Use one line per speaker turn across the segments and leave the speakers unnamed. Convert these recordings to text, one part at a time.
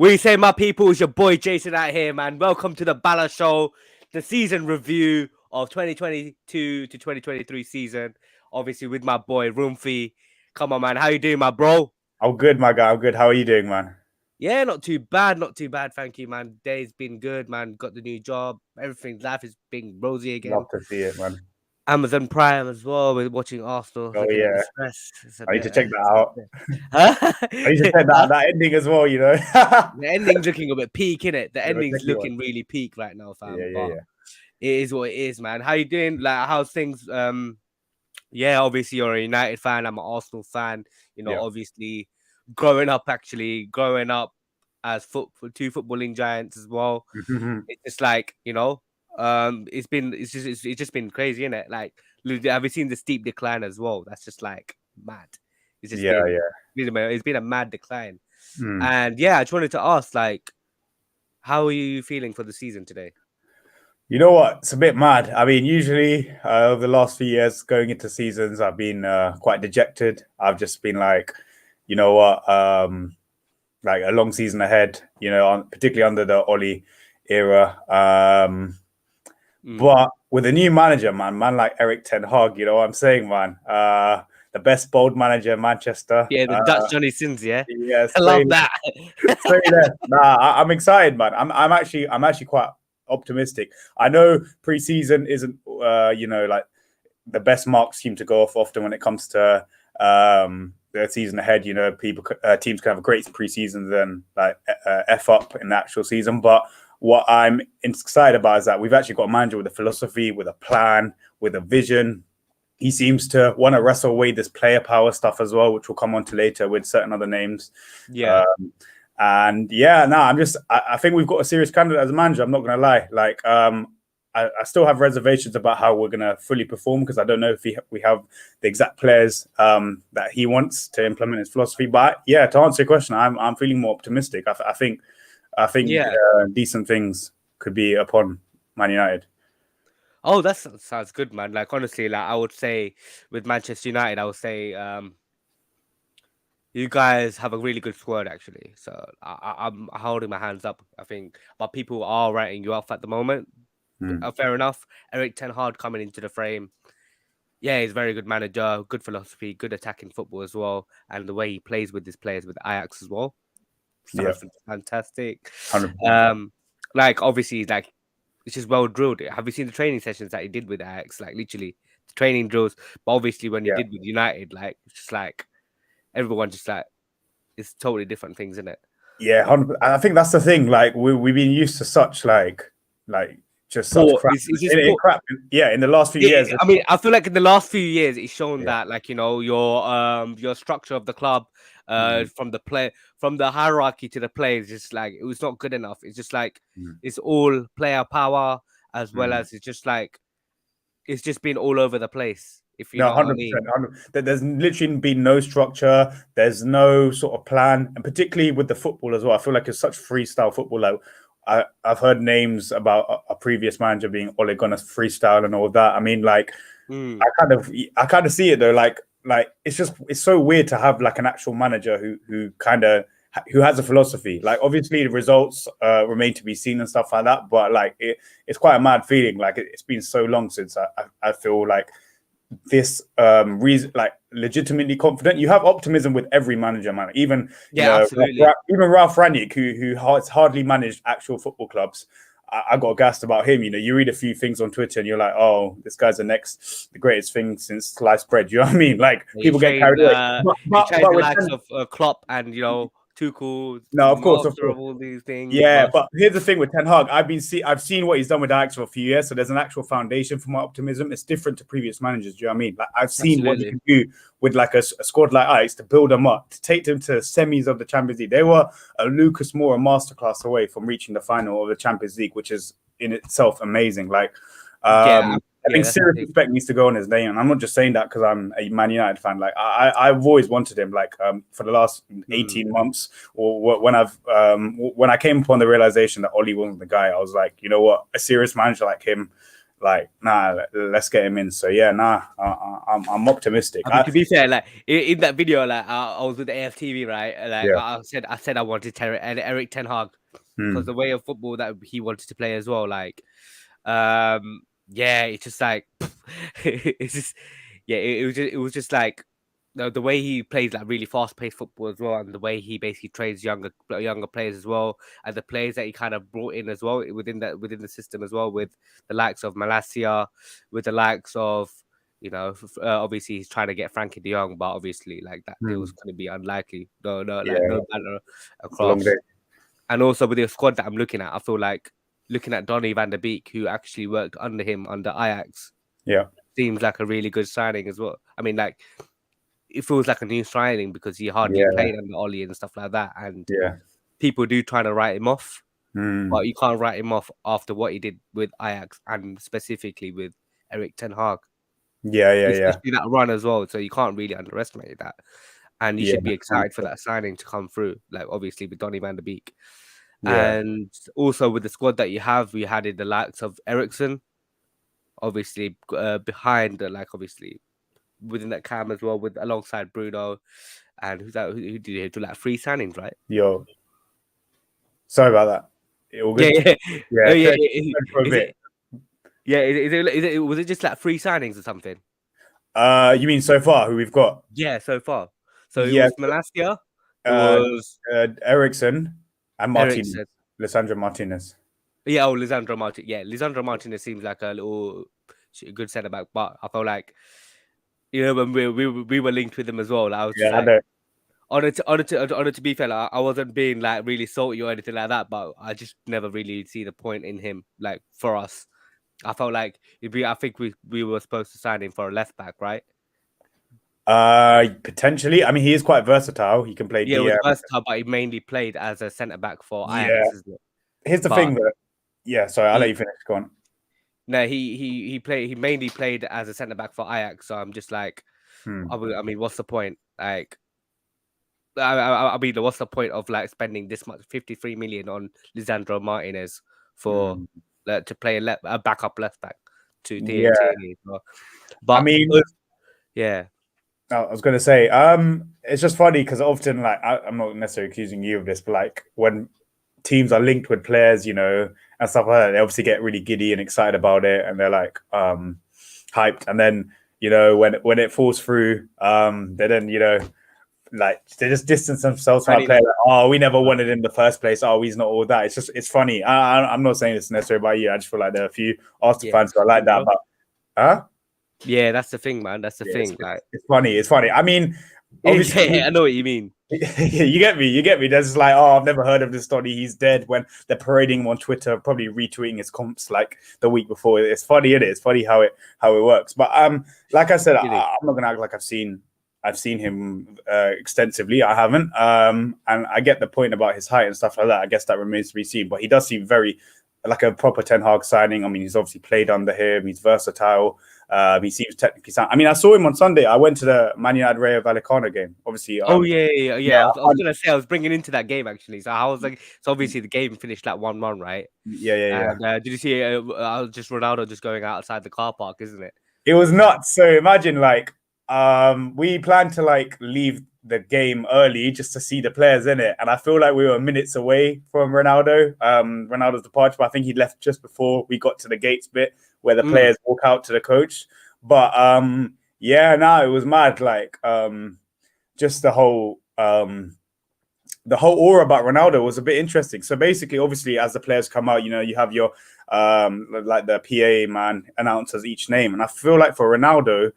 We say, my people, it's your boy Jason out here, man. Welcome to the Bala Show, the season review of 2022 to 2023 season. Obviously, with my boy Runthy. Come on, man. How you doing, my bro?
I'm good, my guy. I'm good. How are you doing, man?
Yeah, not too bad. Not too bad. Thank you, man. Day's been good, man. Got the new job. Life is being rosy again.
Love to see it, man.
Amazon Prime as well. We're watching Arsenal.
Oh,
Looking at the
yeah.
stress.
I need to check that out.
Huh?
I need to check that ending as well, you know.
The ending's looking a bit peak, innit? The ending's looking really peak right now, fam.
Yeah.
It is what it is, man. How you doing? Like, how's things? Yeah, obviously you're a United fan. I'm an Arsenal fan. You know, obviously growing up as two footballing giants as well. It's just like, you know, it's just been crazy, innit? Like, have you seen the steep decline as well? That's just like mad. It's just it's been a mad decline. And yeah, I just wanted to ask, like, how are you feeling for the season today?
You know what? It's a bit mad. I mean, usually over the last few years going into seasons, I've been quite dejected. I've just been like, you know what? Like a long season ahead, you know, particularly under the Ollie era. But with a new manager, man like Erik ten Hag, you know what I'm saying, man? The best bold manager in Manchester.
Yeah, the Dutch Johnny Sins, yeah.
Yeah,
I love that.
I'm excited, man. I'm actually quite optimistic. I know preseason isn't, you know, like the best marks seem to go off often when it comes to the season ahead. You know, teams can have a great preseason, then like f up in the actual season. But what I'm excited about is that we've actually got a manager with a philosophy, with a plan, with a vision. He seems to want to wrestle away this player power stuff as well, which we'll come on to later with certain other names.
Yeah.
I think we've got a serious candidate as a manager. I'm not going to lie. Like, I still have reservations about how we're going to fully perform because I don't know if we have the exact players that he wants to implement his philosophy. But yeah, to answer your question, I'm feeling more optimistic. I think decent things could be upon Man United.
Oh, that sounds good, man. Like, honestly, like I would say with Manchester United, I would say you guys have a really good squad, actually. So I'm holding my hands up, I think. But people are writing you off at the moment. Fair enough. Erik ten Hag coming into the frame. Yeah, he's a very good manager, good philosophy, good attacking football as well. And the way he plays with his players with Ajax as well. Sounds fantastic.
100%.
Like, obviously, like, it's just well drilled. Have you seen the training sessions that he did with Ajax? Like, literally, the training drills. But obviously, when he did with United, like, it's just like everyone just like it's totally different things, isn't it?
Yeah, 100%. I think that's the thing. Like, we've been used to such like just such crap. Crap. Yeah, in the last few years.
I mean, I feel like in the last few years, it's shown that, like, you know, your structure of the club, from the hierarchy to the players, just like it was not good enough. It's just like it's all player power as well as it's just like it's just been all over the place. If you know 100%, what I mean.
100%. There's literally been no structure. There's no sort of plan, and particularly with the football as well. I feel like it's such freestyle football. Like, I've heard names about a previous manager being Ole Gunnar's freestyle and all that. I mean, like, I kind of see it though. Like it's so weird to have like an actual manager who has a philosophy. Like, obviously the results remain to be seen and stuff like that. But like it's quite a mad feeling. Like, it's been so long since I feel like this reason, like, legitimately confident. You have optimism with every manager, man. Even
absolutely.
Even Ralph Rangnick, who has hardly managed actual football clubs. I got gassed about him. You know, you read a few things on Twitter and you're like, oh, this guy's the greatest thing since sliced bread. You know what I mean? Like, people get carried away.
But the likes of Klopp and, you know, Tuchel.
No, of course.
All these things.
Yeah, but here's the thing with Ten Hag. I've seen what he's done with Ajax for a few years, so there's an actual foundation for my optimism. It's different to previous managers. Do you know what I mean? Like, I've seen what he can do with like a squad like Ajax to build them up, to take them to semis of the Champions League. They were a Lucas Moura masterclass away from reaching the final of the Champions League, which is in itself amazing. Like, I think serious respect needs to go on his name, and I'm not just saying that because I'm a Man United fan. Like, I've always wanted him. Like, for the last 18 months, or when I came upon the realization that Ollie wasn't the guy, I was like, you know what, a serious manager like him, like, nah, let's get him in. So yeah, nah, I'm optimistic.
I mean, to be fair, like in that video, like I was with the AFTV, right? Like
Yeah.
I said I wanted Eric Ten Hag because the way of football that he wanted to play as well. Like, yeah, it's just like it's just yeah, it was just like the way he plays like really fast paced football as well, and the way he basically trains younger players as well, and the players that he kind of brought in as well within the system as well, with the likes of Malacia, with the likes of obviously he's trying to get Frankie De Jong, but obviously like that deal was going to be unlikely. No, like no matter
It's a long
across.
day.
And also with the squad that I'm looking at, I feel like looking at Donny van der Beek, who actually worked under him under Ajax, seems like a really good signing as well. I mean, like it feels like a new signing because he hardly played under Ollie and stuff like that, and people do try to write him off, but you can't write him off after what he did with Ajax and specifically with Eric Ten Hag. Especially that run as well. So you can't really underestimate that. And you should be excited for that signing to come through, like obviously with Donny van der Beek. And also with the squad that you have, we had in the likes of Ericsson, obviously behind, obviously within that cam as well, with alongside Bruno. And who's that? Who did he do like 3 signings, right?
Yo, sorry about that. All good?
Was it just like 3 signings or something?
You mean so far who we've got?
Yeah, so far. So it was Malacia, it was
Ericsson and Martinez. Lisandro Martinez.
Yeah, Lisandro Martinez. Yeah, Lisandro Martinez seems like a good centre back, but I felt like when we were linked with him as well. I was just like, to be fair, like, I wasn't being like really salty or anything like that, but I just never really see the point in him. Like for us, I felt like I think we were supposed to sign him for a left back, right?
Potentially. I mean, he is quite versatile. He can play.
Yeah, he was versatile, but he mainly played as a centre back for Ajax, isn't it?
Here's the thing, though. Sorry, I'll let you finish. Go on.
No, he mainly played as a centre back for Ajax. So I'm just like, I mean, what's the point? Like, I mean, what's the point of like spending this much 53 million on Lisandro Martinez for to play a backup left back to Tierney? But I mean,
I was going to say, it's just funny because often, like, I'm not necessarily accusing you of this, but like when teams are linked with players, and stuff like that, they obviously get really giddy and excited about it, and they're like hyped. And then when it falls through, they then like they just distance themselves from a player. Like, oh, we never wanted him in the first place. Oh, he's not all that. It's funny. I'm not saying it's necessarily about you. I just feel like there are a few Arsenal fans who are like that, but
yeah, that's the thing, man. That's the thing.
It's funny. I mean, obviously,
I know what you mean.
You get me. There's like, oh, I've never heard of this story. He's dead. When they're parading him on Twitter, probably retweeting his comps like the week before. It's funny. It's funny how it works. But like I said, I'm not gonna act like I've seen him extensively. I haven't. And I get the point about his height and stuff like that. I guess that remains to be seen. But he does seem very like a proper Ten Hag signing. I mean, he's obviously played under him. He's versatile. He seems technically sound. I mean, I saw him on Sunday. I went to the Man United Rayo Vallecano game. Obviously.
I was gonna say I was bringing into that game actually. So I was like, so obviously the game finished like 1-1, right?
Yeah.
And did you see? I was just Ronaldo just going outside the car park, isn't it?
It was nuts. So imagine like we planned to like leave the game early just to see the players in it, and I feel like we were minutes away from Ronaldo's departure. But I think he left just before we got to the gates bit where the players walk out to the coach. But it was mad. Like just the whole aura about Ronaldo was a bit interesting. So basically, obviously, as the players come out, you have your like the PA man announces each name, and I feel like for Ronaldo,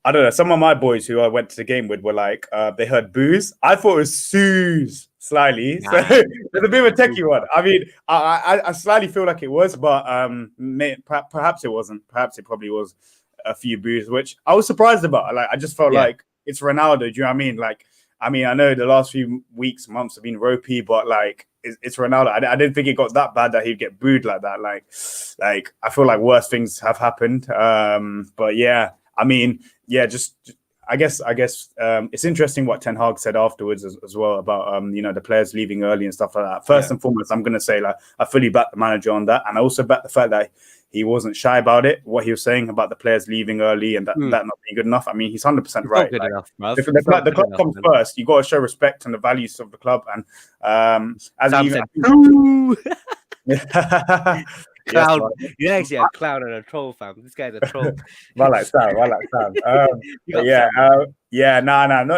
I don't know. Some of my boys who I went to the game with were like, they heard boos. I thought it was Suze slightly. So there's a bit of a techie one. I mean, I slightly feel like it was, but perhaps it wasn't. Perhaps it probably was a few boos, which I was surprised about. Like, I just felt like it's Ronaldo. Do you know what I mean? Like, I know the last few weeks, months have been ropey, but like, it's Ronaldo. I didn't think it got that bad that he'd get booed like that. Like I feel like worse things have happened. But yeah. I mean, just I guess it's interesting what Ten Hag said afterwards as well about the players leaving early and stuff like that. First and foremost, I'm going to say like I fully back the manager on that, and I also back the fact that he wasn't shy about it. What he was saying about the players leaving early and that not being good enough. I mean, he's 100% right.
Good enough, bruv.
The club comes first. You got to show respect and the values of the club, and as
Sam
even.
Clown, you're actually a clown and a troll, fam. This guy's a troll.
I like Sam.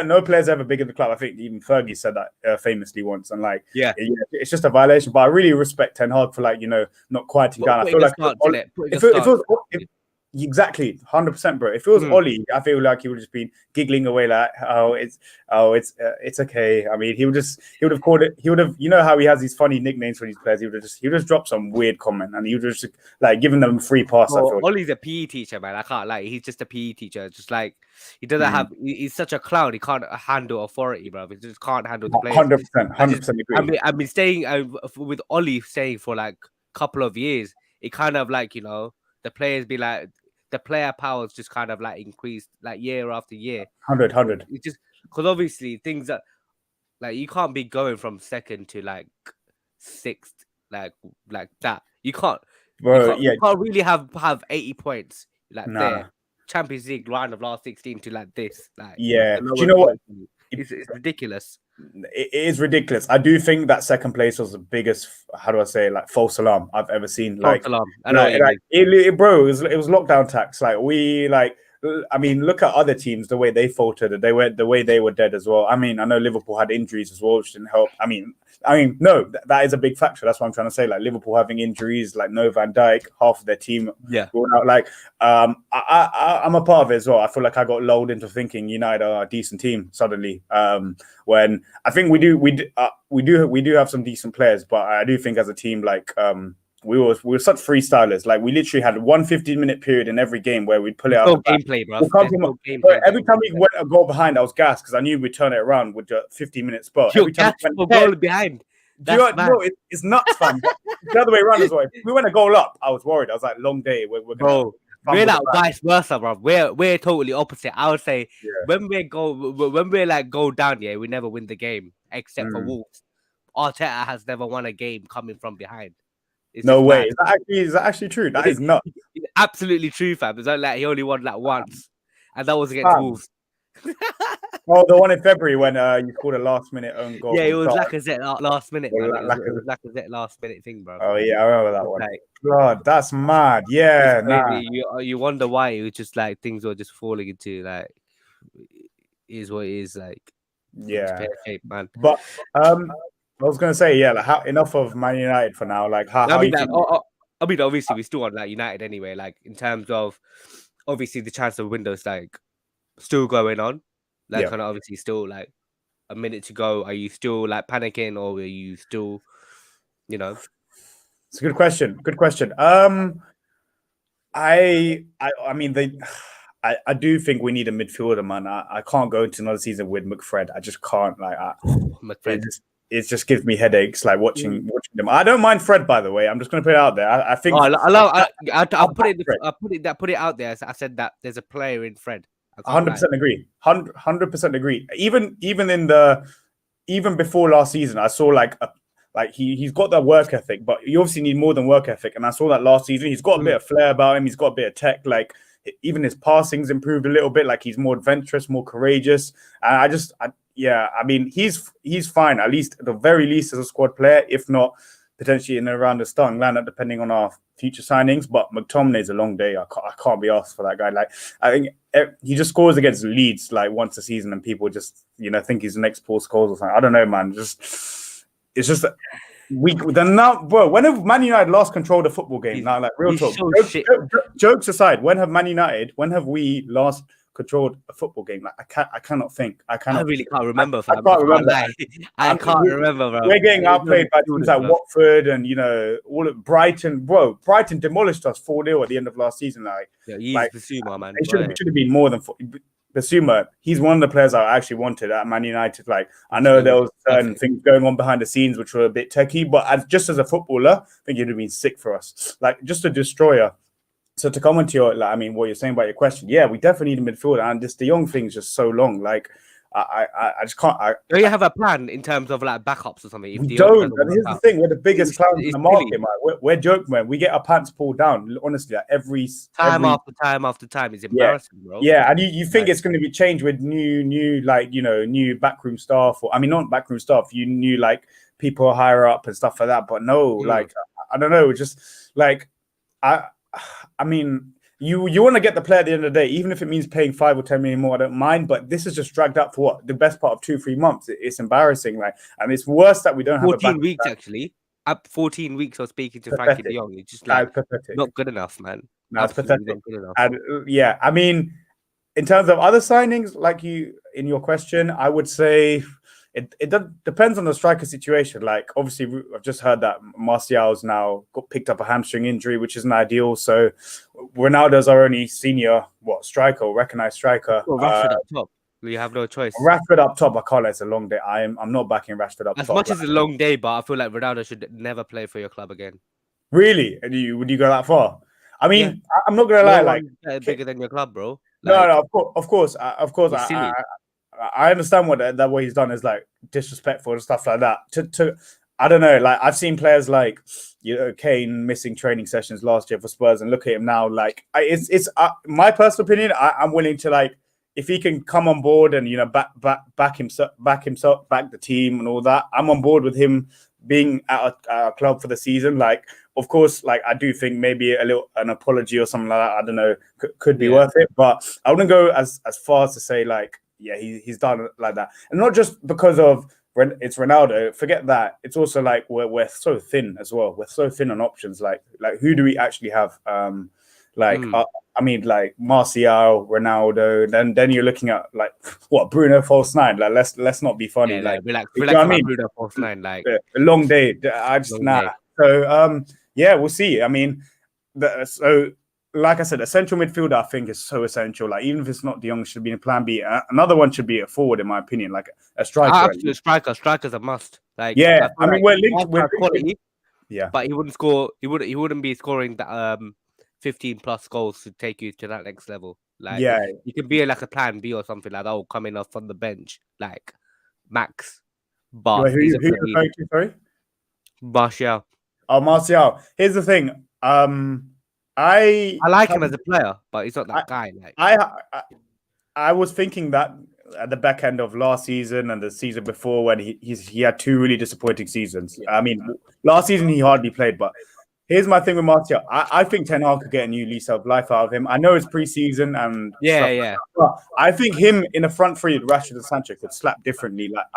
No players ever big in the club. I think even Fergie said that famously once, and like, it's just a violation. But I really respect Ten Hag for like not quieting down. I feel like exactly 100%, bro. If it was Ollie, I feel like he would just be giggling away like, it's okay. I mean, he would have called it. He would have, how he has these funny nicknames for these players. He would just drop some weird comment, and he would just like giving them a free pass.
Ollie's a PE teacher, man. I can't like. He's just a PE teacher. Just like he doesn't have. He's such a clown. He can't handle authority, bro. He just can't handle the players.
100% agree.
I've been staying with Ollie staying for like a couple of years. It kind of like the players be like. The player powers just kind of like increased like year after year.
100.
It's just because obviously things that like you can't be going from second to like sixth like that. You can't.
Bro,
you can't really have 80 points like there. Champions League round of last 16 to like this. Like
do you know what?
It's ridiculous.
It is ridiculous. I do think that second place was the biggest, how do I say, like false alarm I've ever seen. Like,
alarm.
Bro, it was lockdown tax. Like I mean, look at other teams, the way they faltered, the way they were dead as well. I mean, I know Liverpool had injuries as well, which didn't help. I mean, no, that is a big factor. That's what I'm trying to say. Like Liverpool having injuries, like no Van Dijk, half of their team. Like, I'm a part of it as well. I feel like I got lulled into thinking United are a decent team suddenly. When I think we do have some decent players, but I do think as a team, like, we were such freestylers. Like we literally had 1 15-minute period in every game where we'd pull it out.
No gameplay, bro.
Every time we went a goal behind, I was gassed because I knew we'd turn it around with a 15-minute spot.
Every time we went goal behind.
It's nuts, fam. The other way around as well. If we went a goal up, I was worried. I was like, long day. We're
like vice versa, bro. We're totally opposite. I would say when we're like go down, we never win the game except for Wolves. Arteta has never won a game coming from behind.
No way. Is that actually true? That is nuts.
It's absolutely true, fam. It's like he only won like once, and that was against Wolves.
Oh, the one in February when you scored a last-minute own goal.
Yeah, it was Lacazette last minute. It was Lacazette last-minute thing, bro.
Oh yeah, I remember that one. Like, God, that's mad. Yeah,
you wonder why it was just like things were just falling into like is what it is like. Shape, man.
But I was gonna say, like enough of Man United for now. Like,
I mean, obviously, we still on like United anyway. Like in terms of obviously the transfer window's like still going on. Like, kind of obviously still like a minute to go. Are you still like panicking, or are you still,
It's a good question. I mean, I do think we need a midfielder, man. I can't go into another season with McFred. I just can't. Like,
McFred.
It just gives me headaches, like watching them. I don't mind Fred, by the way. I'm just going to put it out there. I think
I'll put it out there. I said that there's a player in Fred.
100% agree. 100% agree. Even before last season, I saw like he's got that work ethic, but you obviously need more than work ethic. And I saw that last season. He's got a bit of flair about him. He's got a bit of tech. Like even his passing's improved a little bit. Like he's more adventurous, more courageous. And I mean, he's fine, at least at the very least as a squad player, if not potentially in and around the starting lineup, depending on our future signings. But McTominay's a long day. I can't be asked for that guy. Like I think he just scores against Leeds like once a season, and people just think he's the next Paul Scholes or something. I don't know, man. It's just bro. When have Man United lost control of the football game? Now, like real talk. Jokes aside, when have we last controlled a football game? Like I cannot think. I
really can't remember.
I can't remember.
I can't remember, bro.
We're getting outplayed by teams like Watford and all of Brighton. Bro, Brighton demolished us 4-0 at the end of last season.
Basuma, man.
It should have been more than Basuma. He's one of the players I actually wanted at Man United. Like I know there was certain things going on behind the scenes which were a bit techie, but just as a footballer, I think it would have been sick for us. Like just a destroyer. So to comment to your, like, I mean, what you're saying about your question, yeah, we definitely need a midfielder, and this De Jong thing's just so long. Like, I just can't.
Do you have a plan in terms of like backups or something? If
We
De Jong
don't.
doesn't
And
work
here's the
out,
thing: we're the biggest clowns in
it's
the
silly.
market, man. We're joke, man. We get our pants pulled down. Honestly, like
Time after time after time. It's
yeah,
embarrassing, bro.
yeah. And you think
Like,
it's going to be changed with new like new backroom staff, or I mean, not backroom staff. You new like people higher up and stuff like that. But no, like I don't know. Just like I mean, you want to get the player at the end of the day, even if it means paying 5 or 10 million more. I don't mind, but this is just dragged out for what, the best part of 2-3 months. It's embarrassing, like, and it's worse that we don't have
14 weeks actually. Up 14 weeks of speaking to Frankie De Jong. It's just like not good enough, man.
That's
Absolutely
pathetic.
not good enough.
And yeah, I mean, in terms of other signings, like you in your question, I would say it depends on the striker situation. Like, obviously, I've just heard that Martial's now got picked up a hamstring injury, which isn't ideal. So Ronaldo's our only senior striker, recognized striker.
Rashford up top. You have no choice.
Rashford up top, I can't. It's a long day. I'm not backing Rashford up top.
As much as it's a long day, but I feel like Ronaldo should never play for your club again.
Really? And would you go that far? I mean, yeah. I'm not gonna lie. Like,
bigger than your club, bro.
Like, no, of course.
Silly.
I understand what he's done is like disrespectful and stuff like that. To I don't know. Like, I've seen players like Kane missing training sessions last year for Spurs, and look at him now. Like, it's my personal opinion. I'm willing to, like, if he can come on board and back the team and all that, I'm on board with him being at a club for the season. Like, of course, like, I do think maybe an apology or something like that, I don't know, could be worth it. But I wouldn't go as far as to say, like, yeah, he's done it like that. And not just because of it's Ronaldo. Forget that. It's also like we're so thin as well. We're so thin on options. Like who do we actually have? I mean, like Martial, Ronaldo. Then you're looking at like what, Bruno false nine. Like, let's not be funny.
Yeah,
like
you know what I mean? Bruno false nine. Like
a long day. I just nah. So yeah, we'll see. I mean, so like I said, a central midfielder I think is so essential. Like, even if it's not De Jong, should be in plan B. Another one should be a forward, in my opinion, like a striker.
Absolute striker. Striker's a must. Like,
yeah, I mean, we're linked with
quality.
Yeah,
but he wouldn't score. He wouldn't be scoring that 15 plus goals to take you to that next level. Like,
yeah,
you can be like a plan B or something like that, or coming off from the bench, like Max. But
who you referring to? Sorry,
Martial.
Oh, Martial. Here's the thing. I
like him as a player, but he's not that guy. Like,
I was thinking that at the back end of last season and the season before, when he had 2 really disappointing seasons. I mean, last season he hardly played, but here's my thing with Martial. I think Ten Hag could get a new lease of life out of him. I know it's preseason and
yeah.
Like that, but I think him in a front three with Rashford and Sancho could slap differently. Like,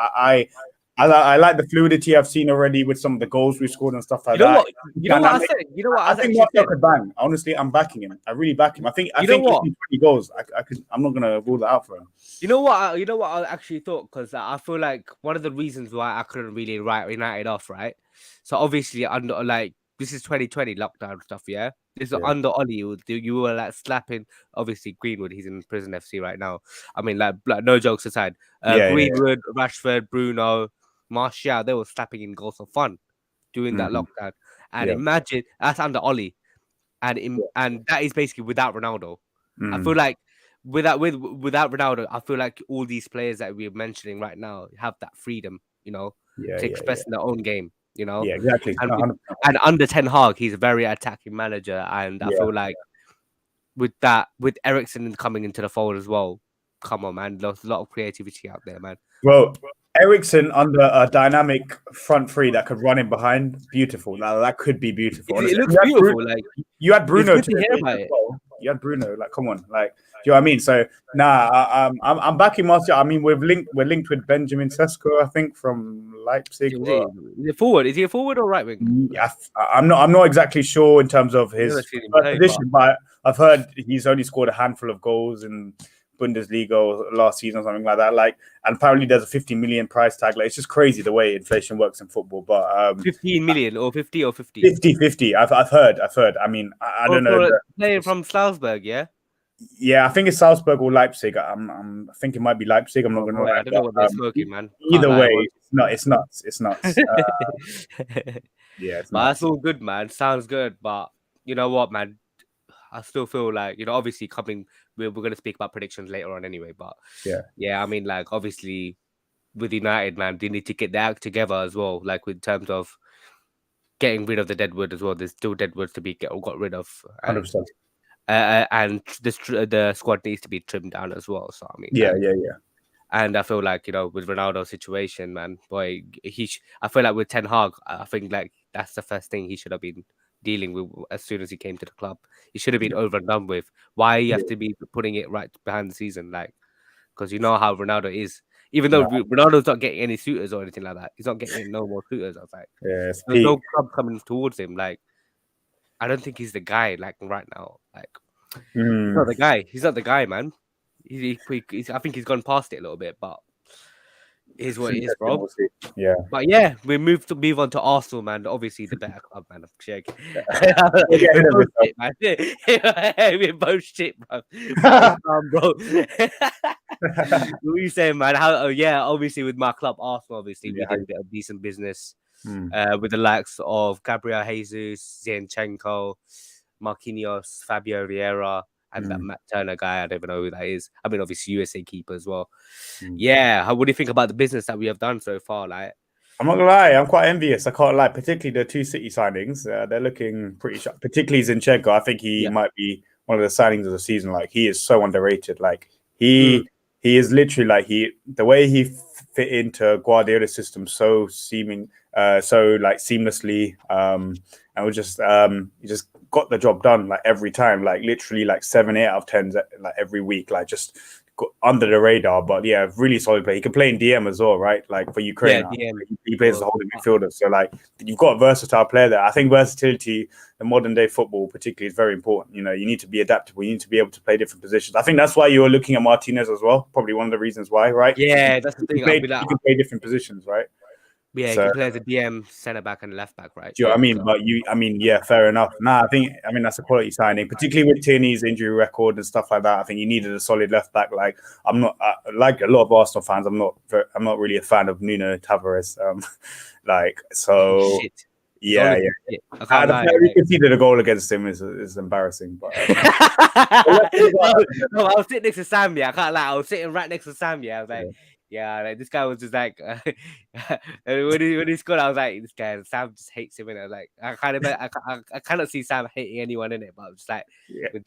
I like the fluidity I've seen already with some of the goals we've scored and stuff like that.
You know what I said? You know what I
think Martial could bang. Honestly, I'm backing him. I really back him. I think 20 goals. I'm not gonna rule that out for him.
You know what I actually thought, because I feel like one of the reasons why I couldn't really write United off, right? So obviously, under, like, this is 2020 lockdown stuff, yeah. This is under Ollie. You were like slapping. Obviously, Greenwood, he's in prison FC right now. I mean, like no jokes aside, Greenwood, Rashford, Bruno, Martial, they were slapping in goals for fun during that lockdown. And imagine that's under Ollie, and that is basically without Ronaldo. I feel like without Ronaldo, I feel like all these players that we're mentioning right now have that freedom, to express in their own game.
Yeah, exactly.
And under Ten Hag, he's a very attacking manager, and I feel like with Eriksen coming into the fold as well, come on, man, there's a lot of creativity out there, man.
Well, Eriksen under a dynamic front three that could run in behind, beautiful. Now that could be beautiful.
It looks beautiful. Like,
you had Bruno
to hear about it.
You had Bruno. Like, come on, like, do you know what I mean? So I'm backing Martial. I mean, we're linked with Benjamin Sesko, I think, from Leipzig.
Is he a forward? Is he a forward or right wing?
Yeah, I'm not exactly sure in terms of his position, but I've heard he's only scored a handful of goals in Bundesliga last season or something like that. Like, and apparently there's a 15 million price tag. Like, it's just crazy the way inflation works in football. But
15 million or 50 or 50?
50. I've heard. I mean, I don't know.
Player from Salzburg, yeah.
Yeah, I think it's Salzburg or Leipzig. I think it might be Leipzig. I'm not going to know.
I don't know what they're smoking, man.
Either way, it's nuts. Yeah,
but that's all good, man. Sounds good. But you know what, man? I still feel like, obviously coming, we're going to speak about predictions later on anyway. But yeah, I mean, like, obviously with United, man, they need to get their act together as well. Like, with terms of getting rid of the deadwood as well. There's still deadwoods to be got rid of,
100%.
And the squad needs to be trimmed down as well. So I mean,
Yeah,
like,
yeah, yeah.
and I feel like, with Ronaldo's situation, man, boy, I feel like with Ten Hag, I think like that's the first thing he should have been dealing with as soon as he came to the club. He should have been over and done with. Why you have to be putting it right behind the season, like, because you know how Ronaldo is. Even though
No,
Ronaldo's not getting any suitors or anything like that, he's not getting no more suitors. I was like,
yeah, it's
there's
peak.
no club coming towards him. Like, I don't think he's the guy. Like right now, like he's not the guy. He's not the guy, man. I think he's gone past it a little bit, but it is what it is, bro.
We'll see. Yeah.
But yeah, we move on to Arsenal, man. Obviously, the better club, man. I'm shaking.
We'll get ahead
We're
of
both
yourself.
shit, man. We're both shit, bro. Both calm, bro. What are you saying, man? How? Oh, yeah, obviously with my club, Arsenal. Obviously, we
Yeah,
did a bit of decent business
mm.
with the likes of Gabriel Jesus, Zinchenko, Marquinhos, Fabio Vieira, and that Matt Turner guy. I don't even know who that is. I mean, obviously USA keeper as well. Yeah, what do you think about the business that we have done so far? Like,
I'm not gonna lie, I'm quite envious. I can't lie, particularly the two City signings. They're looking pretty sharp. Particularly Zinchenko. I think he might be one of the signings of the season. Like he is so underrated. Like he is literally like the way he fit into Guardiola's system so seamlessly. And we just he just got the job done like every time. Like literally like 7, 8 out of 10 like every week. Like just under the radar, but yeah, really solid play. He can play in DM as well, right? Like for Ukraine, he plays as a holding midfielder. So like you've got a versatile player there. I think versatility in modern day football, particularly, is very important. You need to be adaptable. You need to be able to play different positions. I think that's why you were looking at Martinez as well. Probably one of the reasons why, right?
Yeah, that's the thing.
You can play different positions, right?
Yeah, he can play as a DM, centre back, and left back, right?
Do you know what I mean? But yeah, fair enough. Nah, I mean that's a quality signing, particularly with Tierney's injury record and stuff like that. I think you needed a solid left back. Like I'm not like a lot of Arsenal fans. I'm not really a fan of Nuno Tavares.
Shit.
Yeah.
I can't lie.
We conceded a goal against him is embarrassing. But
no, I was sitting next to Sam. Yeah, I can't lie. I was sitting right next to Sam. Yeah, I was like. Yeah, like, this guy was just like when he scored, I was like, this guy Sam just hates him. And I was like, I cannot see Sam hating anyone in it, but I'm just like,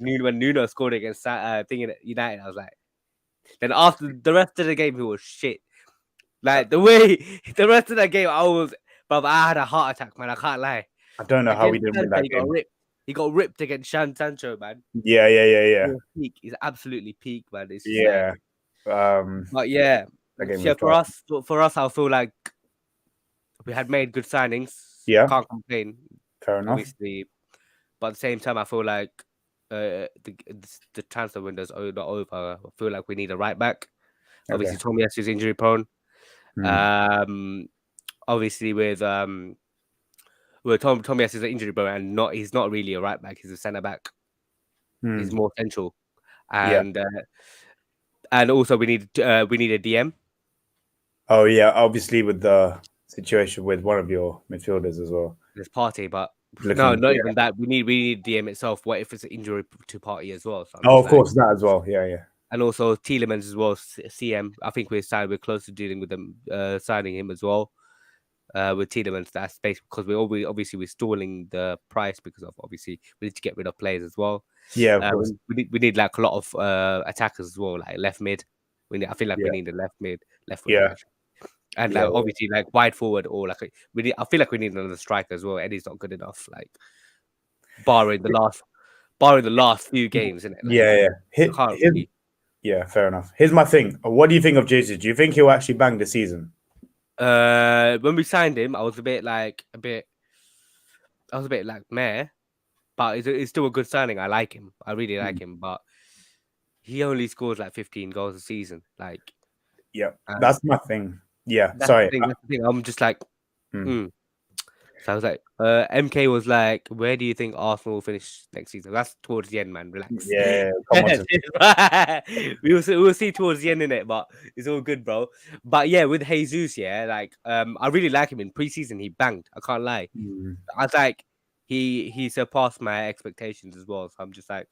when Nuno scored against United, I was like, then after the rest of the game, he was shit. Like the rest of the game, I had a heart attack, man. I can't lie.
I don't know how we didn't win that game.
He got ripped against Sancho, man.
Yeah.
He's absolutely peak, man. It's but yeah. Yeah, for us, I feel like we had made good signings.
Yeah,
can't complain.
Fair enough.
Obviously, but at the same time, I feel like the transfer window's not over. I feel like we need a right back. Obviously, Tomiyasu is injury prone. Obviously, with Tomiyasu is injury prone, and he's not really a right back. He's a centre back. He's more central, and also we need a DM.
Oh yeah, obviously with the situation with one of your midfielders as well.
There's Partey, but no, not even that. We need DM itself. What if it's an injury to Partey as well? So
of course that as well. Yeah.
And also Tielemans as well. CM. I think we're close to dealing with them, signing him as well. With Tielemans, that's basically because we're stalling the price because of obviously we need to get rid of players as well.
Yeah, of course.
We need like a lot of attackers as well, like left mid. I feel like we need a left mid, left wing.
Yeah.
And obviously, like wide forward or like I feel like we need another striker as well. Eddie's not good enough, like barring the last few games, isn't it? Like,
yeah, fair enough. Here's my thing. What do you think of Jesus? Do you think he'll actually bang this season?
When we signed him, I was a bit like meh, but it's still a good signing. I like him. I really like him, but he only scores like 15 goals a season. Like,
yeah, that's my thing. Yeah,
that's
sorry.
The thing. I'm just like, So I was like, MK was like, where do you think Arsenal will finish next season? That's towards the end, man. Relax.
Yeah, come on.
we'll see towards the end in it, but it's all good, bro. But yeah, with Jesus, like, I really like him in preseason. He banged. I can't lie. I was like, he surpassed my expectations as well. So I'm just like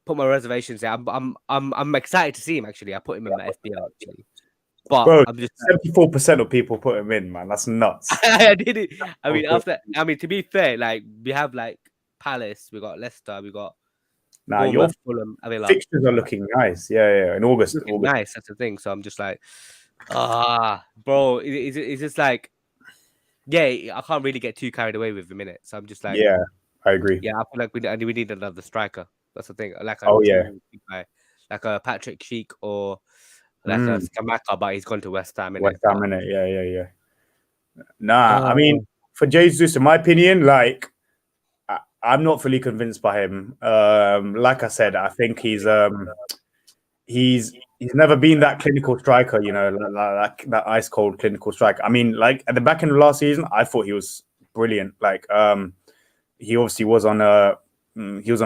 put my reservations there. I'm excited to see him actually. I put him in my FPL actually, but
Bro,
I'm just
74% of people put him in, man. That's nuts.
I did it. I mean to be fair, like we have like Palace, we got Leicester, we got
Nah, your
Bournemouth, Fulham, Villa.
fixtures are looking nice. Yeah. In August.
Looking nice. That's the thing. So I'm just like, bro, it's just like, yeah, I can't really get too carried away with the minute. So I'm just like,
Yeah, I agree.
yeah, I feel like we need another striker. That's the thing. Like a
Oh, yeah.
true guy, like a Patrick Sheik or like a Skamaka, but he's gone to West Ham.
West
Innit?
Ham, innit? Yeah. Nah, I mean,
Oh,
for Jesus, in my opinion, like, I'm not fully convinced by him. Like I said, I think he's never been that clinical striker, you know, like that ice cold clinical striker. I mean, like at the back end of last season, I thought he was brilliant. Like, he obviously was on a he was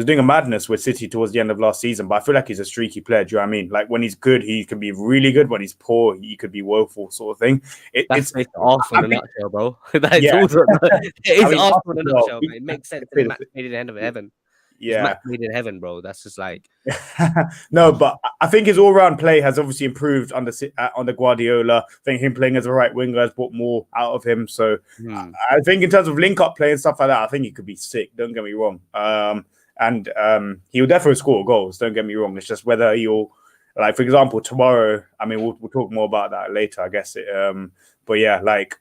doing a madness with City towards the end of last season, but I feel like he's a streaky player. Do you know what I mean? Like when he's good, he can be really good. When he's poor, he could be woeful, sort of thing.
that's
It's
basically Arsenal in a nutshell, bro. That is
yeah.
also it
I
is
mean,
Arsenal in a
well,
nutshell. It makes sense. It's match made in heaven. It's
yeah.
match made in heaven, bro. That's just like
No, but I think his all-round play has obviously improved under Guardiola. I think him playing as a right winger has brought more out of him. So I think in terms of link-up play and stuff like that, I think he could be sick. Don't get me wrong. And he'll definitely score goals. Don't get me wrong. It's just whether he'll, like, for example, tomorrow. I mean, we'll talk more about that later, I guess. But yeah, like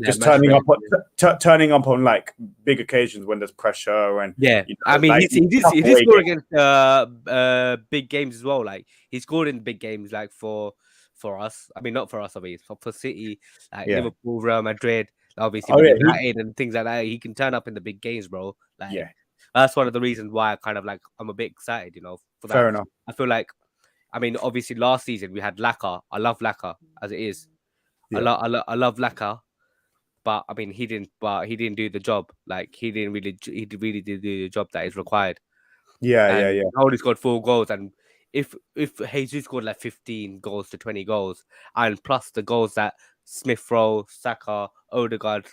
just turning up on like big occasions when there's pressure and
yeah.
you know,
I mean,
like,
he did score against big games as well. Like he scored in big games, like for us. I mean, not for us, obviously, for City, like
yeah.
Liverpool, Real Madrid, obviously,
Oh, yeah,
United and things like that. He can turn up in the big games, bro. Like
yeah.
that's one of the reasons why I kind of like I'm a bit excited, you know, for that.
Fair enough.
I feel like, I mean, obviously, last season we had Laka. I love Laka as it is.
Yeah.
I love Laka. But I mean, he didn't do the job. Like he really did do the job that is required.
Yeah.
And he only scored 4 goals. And if Jesus scored like 15 goals to 20 goals, and plus the goals that Smith Rowe, Saka, Odegaard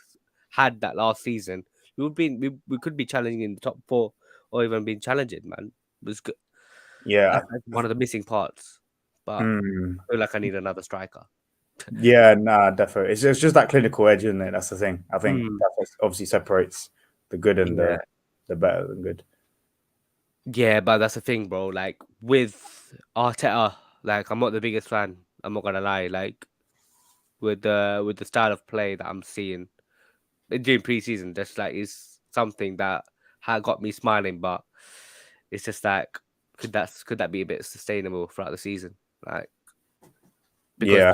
had that last season, we could be challenging in the top 4 or even being challenging. Man, it was good.
Yeah.
That's one of the missing parts. But I feel like I need another striker.
Yeah, nah, definitely. It's just that clinical edge, isn't it? That's the thing. I think that obviously separates the good and the better than good.
Yeah, but that's the thing, bro. Like with Arteta, like I'm not the biggest fan. I'm not gonna lie. Like with the style of play that I'm seeing during preseason, just like is something that had got me smiling. But it's just like could that be a bit sustainable throughout the season? Like because
Yeah,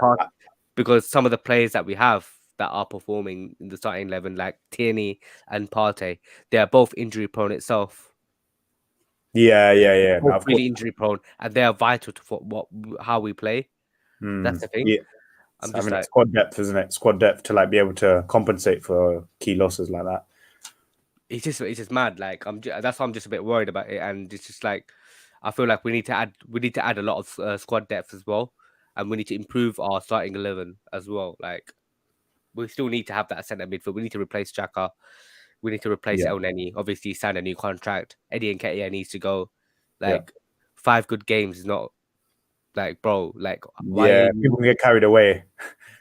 because some of the players that we have that are performing in the starting 11, like Tierney and Partey, they are both injury prone itself.
yeah.
Both
Of course.
really injury prone, and they are vital to how we play. That's the thing.
Yeah.
I'm
I
just
mean,
like
it's squad depth, isn't it? Squad depth to like be able to compensate for key losses like that.
it's just mad. Like that's why I'm just a bit worried about it, and it's just like I feel like we need to add a lot of squad depth as well, and we need to improve our starting 11 as well. Like we still need to have that centre midfield. We need to replace Xhaka. We need to replace
Yeah,
El Neni. Obviously, sign a new contract. Eddie Nketiah needs to go.
yeah,
Like 5 good games is not like, bro. Like why are
yeah.
you?
People get carried away.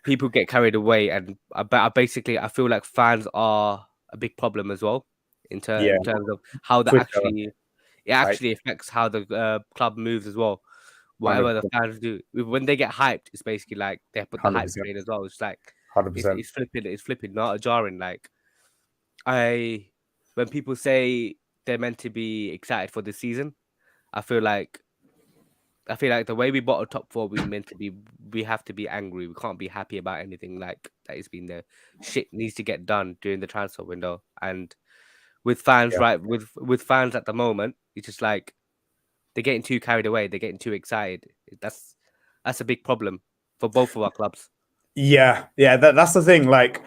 People get carried away, and I feel like fans are a big problem as well
Yeah,
in terms of how that
Twitter, like
actually affects how the club moves as well. Whatever the
100%,
fans do, when they get hyped, it's basically like they put the hype
100%,
train as well. It's like
100%.
it's flipping, not jarring. Like when people say they're meant to be excited for this season, I feel like the way we bought a top 4, we have to be angry. We can't be happy about anything like that has been there. Shit needs to get done during the transfer window. And with fans,
Yeah.
right, with fans at the moment, it's just like they're getting too carried away, they're getting too excited. That's a big problem for both of our clubs.
Yeah. That's the thing. Like,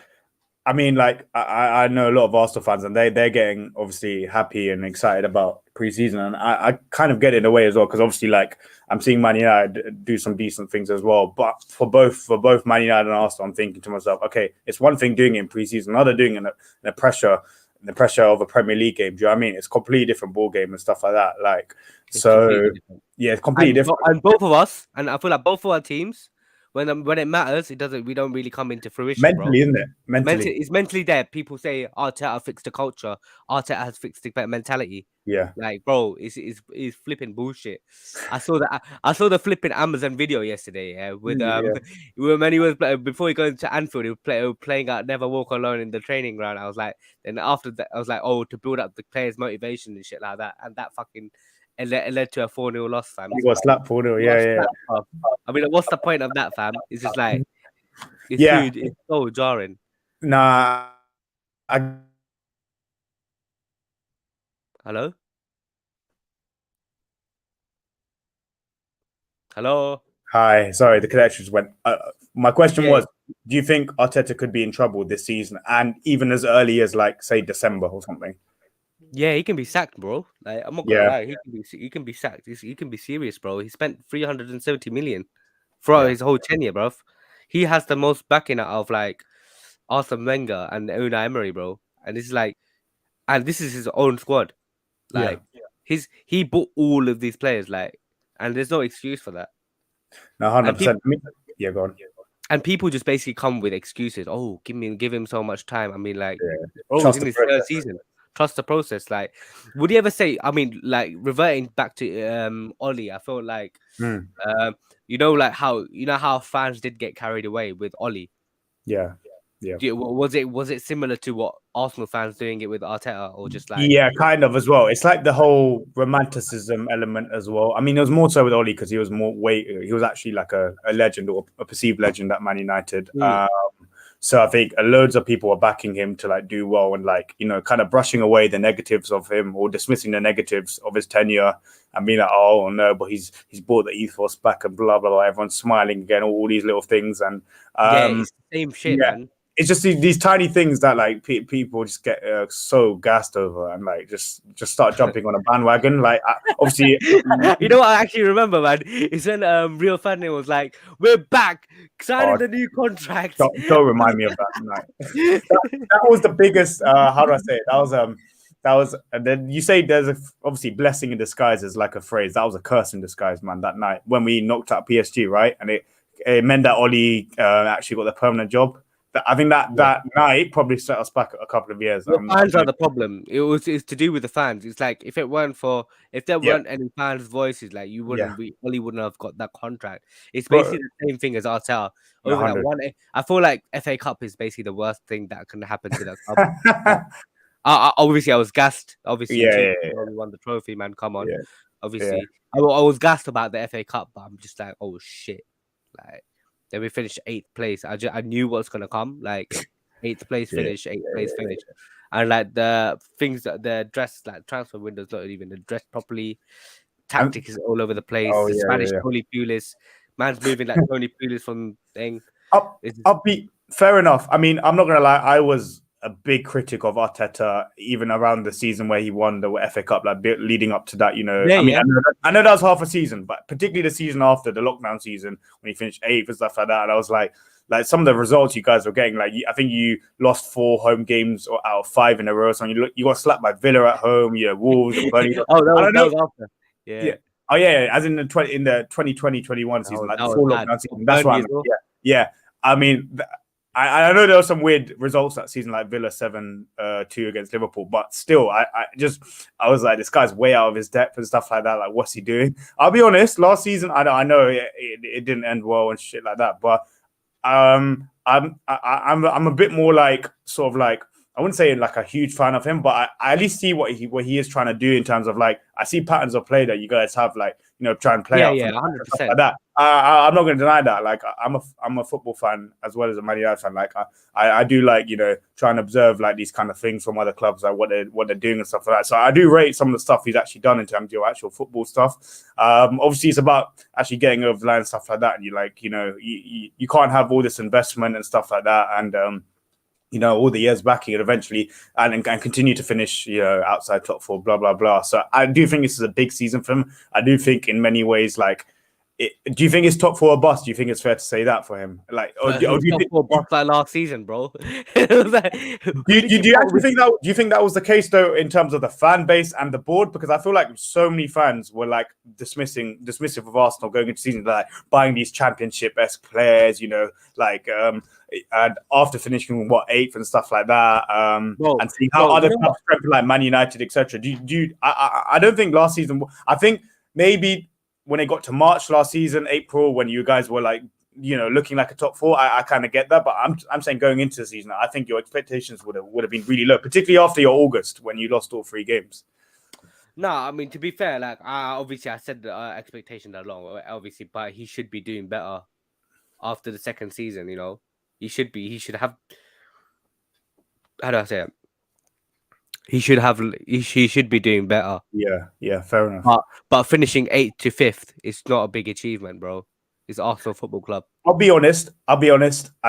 I mean, like I know a lot of Arsenal fans, and they're getting obviously happy and excited about preseason, and I kind of get in a way as well because obviously, like I'm seeing Man United do some decent things as well. But for both Man United and Arsenal, I'm thinking to myself, okay, it's one thing doing it in preseason, another doing it in a pressure the pressure of a Premier League game. Do you know what I mean? It's a completely different ball game and stuff like that. Like,
It's
so
completely different.
yeah, it's completely different.
And both of us, and I feel like both of our teams, when it matters, we don't really come into fruition, bro.
Mentally, isn't it? Mentally.
It's mentally there. People say Arteta fixed the culture. Arteta has fixed the mentality.
Yeah.
Like, bro, it's flipping bullshit. I saw the flipping Amazon video yesterday. Yeah, with when he was before he goes to Anfield, he was playing out Never Walk Alone in the training ground. I was like, then after that, I was like, oh, to build up the players' motivation and shit like that, and that fucking it led to a 4-0 loss, fam.
He got slapped 4-0. Yeah.
I mean, what's the point of that, fam? It's just like, it's so jarring.
Nah,
Hello? Hello?
Hi. Sorry, the connections went. My question was, do you think Arteta could be in trouble this season, and even as early as like say December or something?
Yeah, he can be sacked, bro. Like, I'm not gonna lie, he can be sacked. He can be serious, bro. He spent 370 million throughout his whole tenure, bro. He has the most backing out of like Arsene Wenger and Unai Emery, bro. And this is his own squad. Like, he bought all of these players, like, and there's no excuse for that.
No, 100%. Yeah, go on.
And people just basically come with excuses. Oh, give him so much time. I mean, like,
Trust
he's in his third season. Trust the process. Like, would you ever say? I mean, like, reverting back to Ollie, I feel like, like how fans did get carried away with Ollie.
Yeah.
Was it similar to what Arsenal fans doing it with Arteta, or just like?
Yeah, kind of as well. It's like the whole romanticism element as well. I mean, it was more so with Ollie because he was he was actually like a legend or a perceived legend at Man United. So I think loads of people are backing him to like do well and like, kind of brushing away the negatives of him or dismissing the negatives of his tenure and being like, oh no, but he's brought the ethos back and blah blah blah. Everyone's smiling again, all these little things and
it's the same shit, man.
It's just these tiny things that like people just get so gassed over and like just start jumping on a bandwagon. Like obviously,
you know what I actually remember, man? It's when Rio Ferdinand was like, "We're back, signing the new contract."
Don't remind me of that night. that was the biggest. How do I say it? That was, and then you say there's obviously blessing in disguise is like a phrase. That was a curse in disguise, man. That night when we knocked out PSG, right, and it meant that Ollie actually got the permanent job. I think that night probably set us back a couple of years.
The fans are the problem. It's to do with the fans. It's like if there weren't any fans' voices, like Ollie wouldn't have got that contract. It's basically the same thing as Arteta. Over that one, I feel like FA Cup is basically the worst thing that can happen to that club. Obviously, I was gassed. Obviously, we won the trophy, man. Come on. Obviously, I was gassed about the FA Cup, but I'm just like, oh shit, like. Then we finished 8th place. I knew what's gonna come. Like 8th place finish, 8th place finish, and like the things that the dress, like transfer windows, not even dressed properly. Tactics is all over the place. The Spanish Tony Pulis, man's moving like Tony Pulis from thing.
Upbeat, fair enough. I mean, I'm not gonna lie. I was a big critic of Arteta, even around the season where he won the FA Cup, like leading up to that. I know that was half a season, but particularly the season after the lockdown season when he finished 8th and stuff like that. And I was like some of the results you guys were getting, like I think you lost 4 home games out of 5 in a row. So you got slapped by Villa at home, Wolves and Burnley.
that was after. Yeah.
Oh yeah, as in the 2020-21 season, like the full lockdown season. That's what I mean. Yeah. I mean. I know there were some weird results that season, like Villa 7-2 against Liverpool, but still, I was like, this guy's way out of his depth and stuff like that. Like, what's he doing? I'll be honest. Last season, I know it didn't end well and shit like that, but I'm a bit more like sort of like I wouldn't say like a huge fan of him, but I at least see what he is trying to do in terms of like I see patterns of play that you guys have, like try and play out
100%.
Like that. I'm not going to deny that. Like I'm a football fan as well as a Man United fan. Like I do like try and observe like these kind of things from other clubs, like what they're doing and stuff like that. So I do rate some of the stuff he's actually done in terms of your actual football stuff. Obviously it's about actually getting over the line and stuff like that. And you can't have all this investment and stuff like that. And all the years backing it eventually and continue to finish, outside top 4, blah, blah, blah. So I do think this is a big season for him. I do think in many ways, like, Do you think it's top 4 or bust? Do you think it's fair to say that for him? Like, or
But
do
he was
you
top
think?
four boss like last season, bro. It was like,
Do you actually think that? Do you think that was the case though, in terms of the fan base and the board? Because I feel like so many fans were like dismissive of Arsenal going into season, like buying these championship-esque players, like and after finishing what 8th and stuff like that, and seeing how other clubs strengthen like Man United, etc. I don't think last season. I think maybe when it got to March last season, April, when you guys were like, looking like a top 4, I kind of get that, but I'm saying going into the season, I think your expectations would have been really low, particularly after your August when you lost all 3 games.
No, I mean, to be fair, like obviously I said the expectations are long, obviously, but he should be doing better after the second season. He should have. How do I say it? He should be doing better.
Yeah, fair enough.
But finishing 8th to 5th is not a big achievement, bro. It's Arsenal Football Club.
I'll be honest. I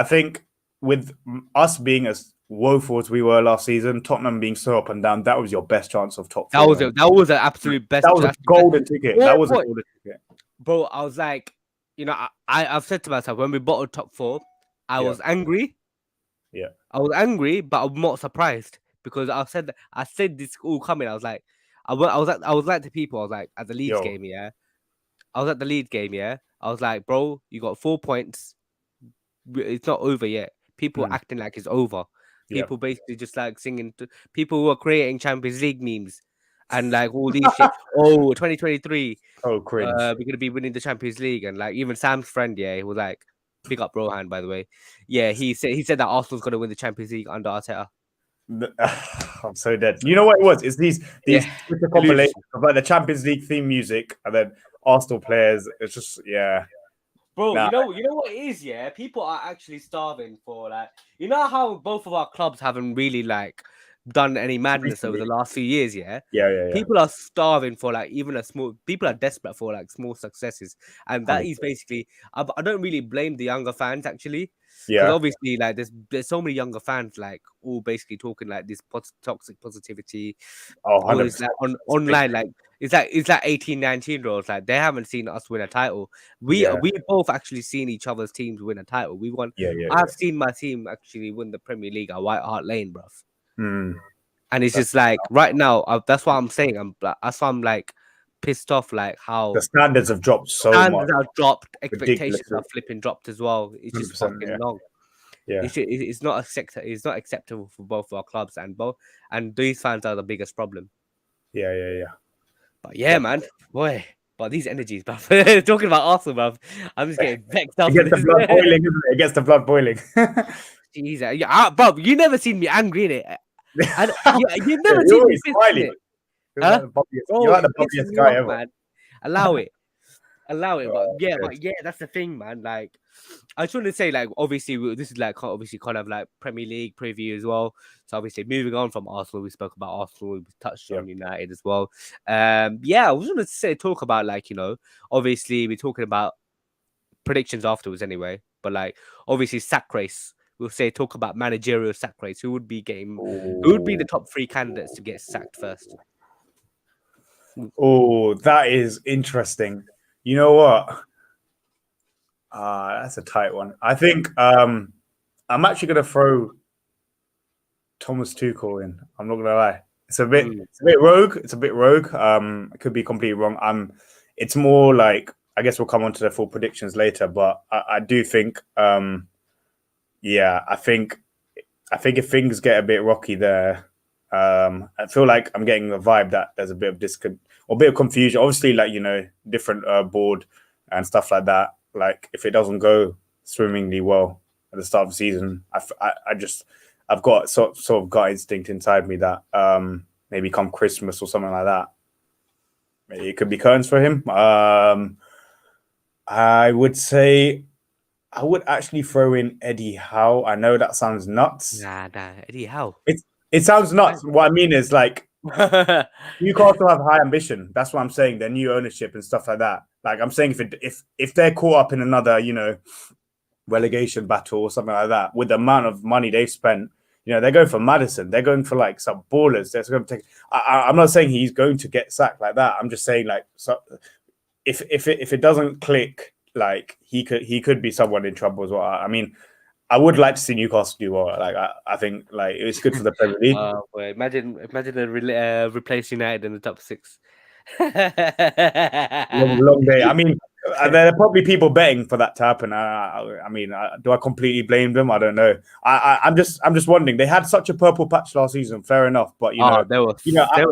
think with us being as woeful as we were last season, Tottenham being so up and down, that was your best chance of top 4.
That was an absolute best.
That was a golden ticket. That was a golden ticket,
bro. I was like, I've said to myself when we bottled top 4, I was angry.
Yeah,
I was angry, but I'm not surprised because I said this all coming. I was like, I was like to people. I was like at the Leeds game, yeah. I was at the Leeds game, yeah. I was like, bro, you got 4 points. It's not over yet. People acting like it's over. People basically just like singing. People who are creating Champions League memes and like all these shit. Oh, 2023.
Oh, cringe.
We're gonna be winning the Champions League, and like even Sam's friend, yeah, he was like, big up Rohan, by the way. Yeah, he said that Arsenal's gonna win the Champions League under Arteta.
I'm so dead. You know what it was? It's these compilations of like the Champions League theme music and then Arsenal players. It's just
bro. You know what it is, yeah. People are actually starving for like, how both of our clubs haven't really like done any madness over the last few years, yeah. People are starving for like even a small. People are desperate for like small successes, and that is basically. I don't really blame the younger fans actually. Because obviously, like, there's so many younger fans, like, all basically talking like this toxic positivity. Or it's like online, like it's like 18, 19-year-olds, like they haven't seen us win a title. We both actually seen each other's teams win a title. We won. I've seen my team actually win the Premier League at White Hart Lane, bruv. And it's just like right now, that's what I'm saying. That's why I'm like pissed off, like how
the standards have dropped so much. Standards
have dropped, expectations are flipping dropped as well. It's just fucking long. Yeah, it's not acceptable for both of our clubs, and these fans are the biggest problem.
Yeah.
But man, boy. But these energies, bruv. Talking about Arsenal, bruv. I'm just getting vexed up.
It gets the blood boiling, isn't it? It gets the blood boiling.
Jesus, bruv, you never seen me angry in it. And you've never seen me smiling.
You're the bobbiest guy ever.
Man. Allow it. But that's the thing, man. Like, I just want to say, like, obviously, this is like kind of like Premier League preview as well. So obviously, moving on from Arsenal, we spoke about Arsenal, we touched on United as well. I was going to talk about like, obviously we're talking about predictions afterwards anyway. But like, obviously, sack race. We'll talk about managerial sack race. Who would be the top 3 candidates to get sacked first?
Oh, that is interesting. You know what? That's a tight one. I think I'm actually going to throw Thomas Tuchel in. I'm not going to lie. It's a bit rogue. I could be completely wrong. It's more like, I guess we'll come on to the full predictions later, but I do think, I think if things get a bit rocky there, I feel like I'm getting the vibe that there's a bit of confusion. Obviously, like, different board and stuff like that. Like, if it doesn't go swimmingly well at the start of the season, I've got sort of gut instinct inside me that maybe come Christmas or something like that, maybe it could be curtains for him. I would say I would actually throw in Eddie Howe. I know that sounds nuts.
Nah, Eddie Howe.
It sounds nuts. What I mean is, like, Newcastle have high ambition. That's what I'm saying. Their new ownership and stuff like that. Like, I'm saying if they're caught up in another, relegation battle or something like that, with the amount of money they've spent, they're going for Maddison. They're going for like some ballers. They're going to take. I'm not saying he's going to get sacked like that. I'm just saying, like, so if it doesn't click, like he could be someone in trouble as well. I mean, I would like to see Newcastle do well. Like I think like it's good for the Premier League.
Boy, imagine replace United in the top 6.
Long day. I mean, there are probably people betting for that to happen. I mean, do I completely blame them? I don't know. I'm just wondering. They had such a purple patch last season. Fair enough, but
They were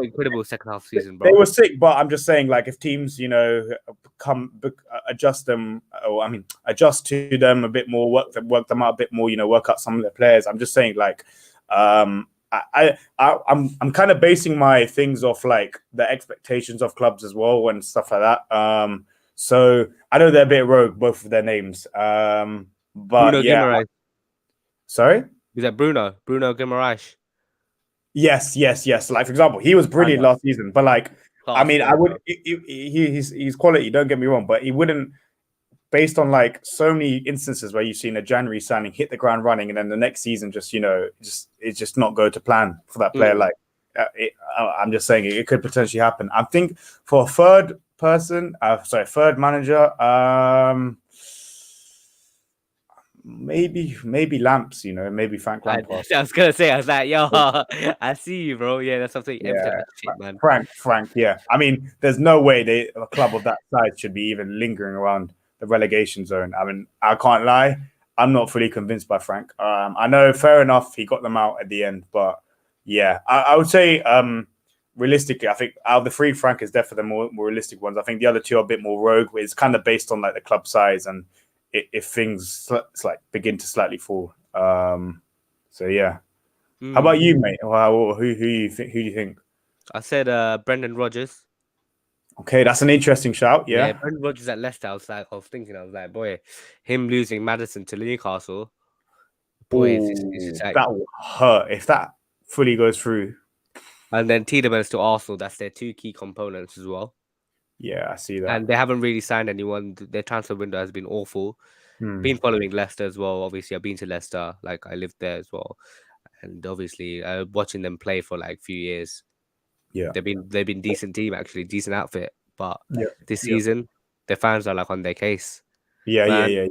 incredible second half season, bro.
They were sick, but I'm just saying, like, if teams, adjust them, or I mean, adjust to them a bit more, work them out a bit more, work out some of the players. I'm just saying, like, I'm kind of basing my things off like the expectations of clubs as well and stuff like that. So I know they're a bit rogue, both of their names. But
Bruno Guimaraes.
Sorry?
Is that Bruno Guimaraes?
Yes. Like, for example, he was brilliant last season, but like, I mean, I would. He's quality. Don't get me wrong, but he wouldn't. Based on like so many instances where you've seen a January signing hit the ground running, and then the next season it's just not go to plan for that player. Like, I'm just saying it could potentially happen. I think for a third manager, maybe Lamps, maybe Frank Lampard.
I was gonna say, I was like, yo, I see you, bro. Yeah, that's something.
Yeah,
shit, man.
Frank. Yeah, I mean, there's no way a club of that size should be even lingering around the relegation zone. I mean, I can't lie, I'm not fully convinced by Frank. I know, fair enough, he got them out at the end, but yeah, I would say realistically, I think out of the three, Frank is definitely the more realistic ones. I think the other two are a bit more rogue. It's kind of based on like the club size and if things like begin to slightly fall. So yeah. How about you, mate? Who do you think?
I said Brendan Rodgers.
Okay, that's an interesting shout. Yeah,
Brendan Rodgers at Leicester. I was like, boy, him losing Maddison to Newcastle. Boy, it's like,
that will hurt if that fully goes through.
And then Tielemans to Arsenal. That's their two key components as well.
Yeah, I see that.
And they haven't really signed anyone. Their transfer window has been awful. Been following Leicester as well. Obviously, I've been to Leicester. Like, I lived there as well. And obviously, watching them play for like a few years.
Yeah,
they've been decent team, actually, decent outfit. But this season, their fans are like on their case.
Yeah.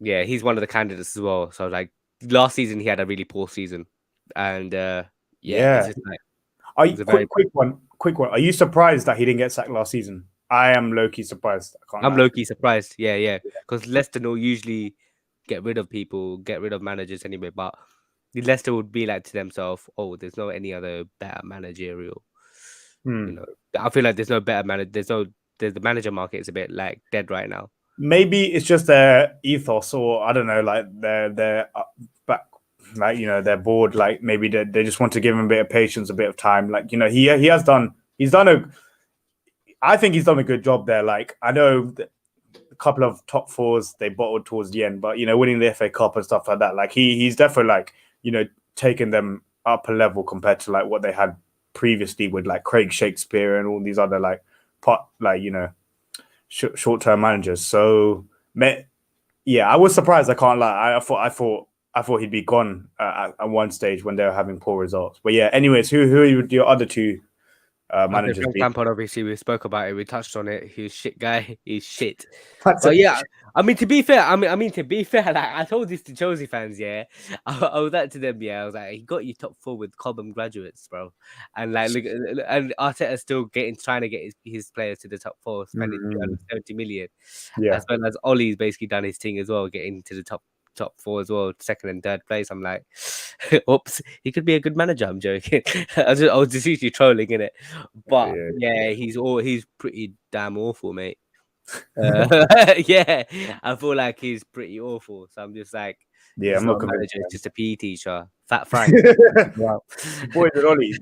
Yeah, he's one of the candidates as well. So like last season, he had a really poor season, and it's just like,
quick one. Are you surprised that he didn't get sacked last season? I am low-key surprised.
I'm low-key surprised. Yeah. Because Leicester will usually get rid of people, get rid of managers anyway. But Leicester would be like to themselves, oh, there's no any other better managerial. I feel like there's no better manager. The manager market is a bit like dead right now. Maybe
it's just their ethos, or I don't know, like their back, like their board. Like maybe they just want to give him a bit of patience, a bit of time. Like I think he's done a good job there. Like I know a couple of top fours they bottled towards the end, but winning the FA Cup and stuff like that. Like he's definitely like taken them up a level compared to like what they had previously with like Craig Shakespeare and all these other like short-term managers. So I was surprised. I can't lie. I thought he'd be gone at one stage when they were having poor results. But yeah, anyways, who are your other two managers?
Frank Lampard, obviously, we spoke about it. We touched on it. He's shit guy. He's shit. But yeah, I mean, to be fair, like I told this to Chelsea fans, yeah. I was like to them, yeah. I was like, he got you top 4 with Cobham graduates, bro. And like, look, and Arteta's still trying to get his players to the top 4, spending 270 million.
Yeah,
as well as Ollie's basically done his thing as well, getting to the top 4 as well, second and third place. I'm like, oops, he could be a good manager. I'm joking. I was just usually trolling in it, but yeah, he's pretty damn awful, mate. Yeah, I feel like he's pretty awful. So I'm just like,
I'm not convinced.
Manager, just a PE teacher, Fat Frank.
Wow. Boys with Ollie. He's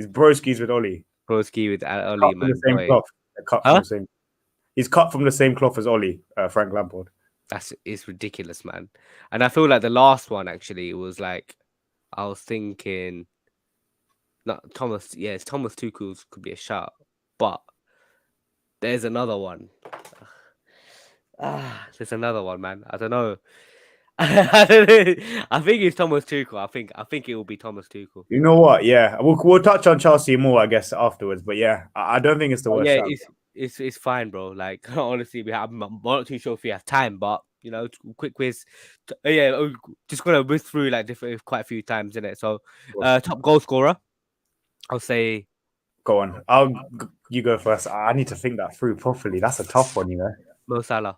broskies with Ollie.
Broski with Ollie, man.
The same cloth. From the same. He's cut from the same cloth as Ollie, Frank Lampard.
It's ridiculous, man. And I feel like the last one actually was like, I was thinking, not Thomas. Yes, Thomas Tuchel could be a shout, but there's another one. There's another one, man. I don't know. I don't know. I think it's Thomas Tuchel. I think it will be Thomas Tuchel.
You know what? Yeah, we'll touch on Chelsea more, I guess, afterwards. But yeah, I don't think it's the
But
worst
yeah,
shout.
it's fine, bro. Like honestly, I'm not too sure if we have time, but quick quiz. Yeah, just gonna whiz through like different quite a few times in it. So, top goal scorer, I'll say
Go on. You go first. I need to think that through properly. That's a tough one, you know.
Mo Salah.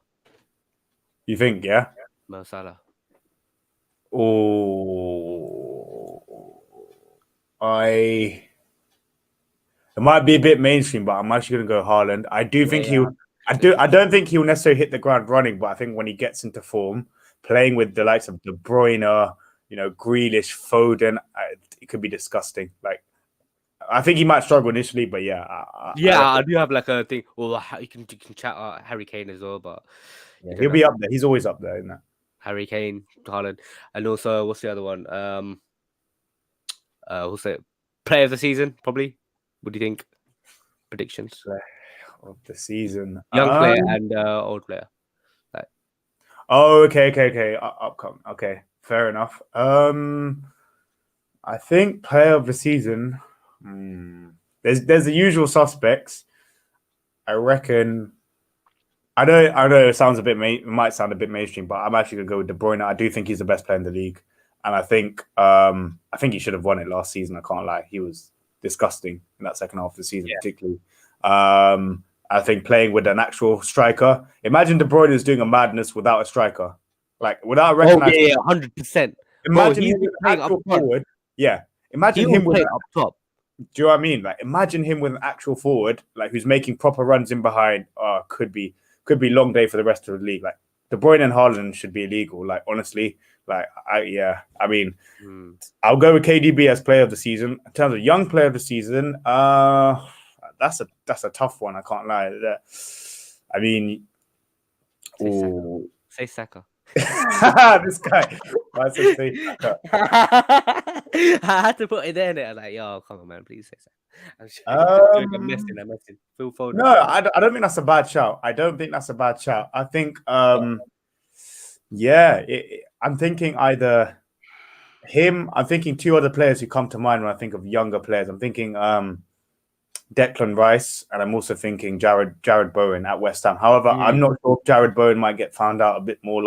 You think, yeah?
Mo Salah.
Oh, I. It might be a bit mainstream, but I'm actually gonna go Haaland. I do think
Yeah,
he'll. I don't think he'll necessarily hit the ground running, but I think when he gets into form, playing with the likes of De Bruyne, Grealish, Foden, it could be disgusting. Like, I think he might struggle initially, but yeah,
yeah. I do have like a thing. Well, you can chat Harry Kane as well, but
yeah,
you don't
he'll
know
be up there. He's always up there, isn't that?
Harry Kane, Haaland, and also what's the other one? What's it? Player of the season, probably. What do you think? Predictions.
Of the season.
Young player and old player. Like,
Oh, okay. Upcoming. Okay, fair enough. I think player of the season. There's the usual suspects. I reckon. I know. It sounds a bit. It might sound a bit mainstream, but I'm actually gonna go with De Bruyne. I do think he's the best player in the league, and I think he should have won it last season. I can't lie. He was disgusting in that second half of the season, particularly. I think playing with an actual striker. Imagine De Bruyne is doing a madness without a striker, like without a recognized.
yeah, 100%. Bro,
Imagine
he's
him with an
playing up
actual
front.
forward. Yeah, imagine
He
him
will
with.
play up top.
Do you know what I mean? Like, imagine him with an actual forward, like who's making proper runs in behind. Could be long day for the rest of the league. Like De Bruyne and Haaland should be illegal. Like honestly, I mean, I'll go with KDB as player of the season. In terms of young player of the season, that's a tough one. I can't lie. I mean,
Say Saka.
this guy. I said say Saka.
I had to put it there. And I was like, yo, come on, man, please say Saka. I'm messing. Phil Foden.
No, I don't think that's a bad shout. I don't think that's a bad shout. I think, yeah, I'm thinking either him. I'm thinking two other players who come to mind when I think of younger players. I'm thinking Declan Rice, and I'm also thinking Jared Bowen at West Ham. However, I'm not sure if Jared Bowen might get found out a bit more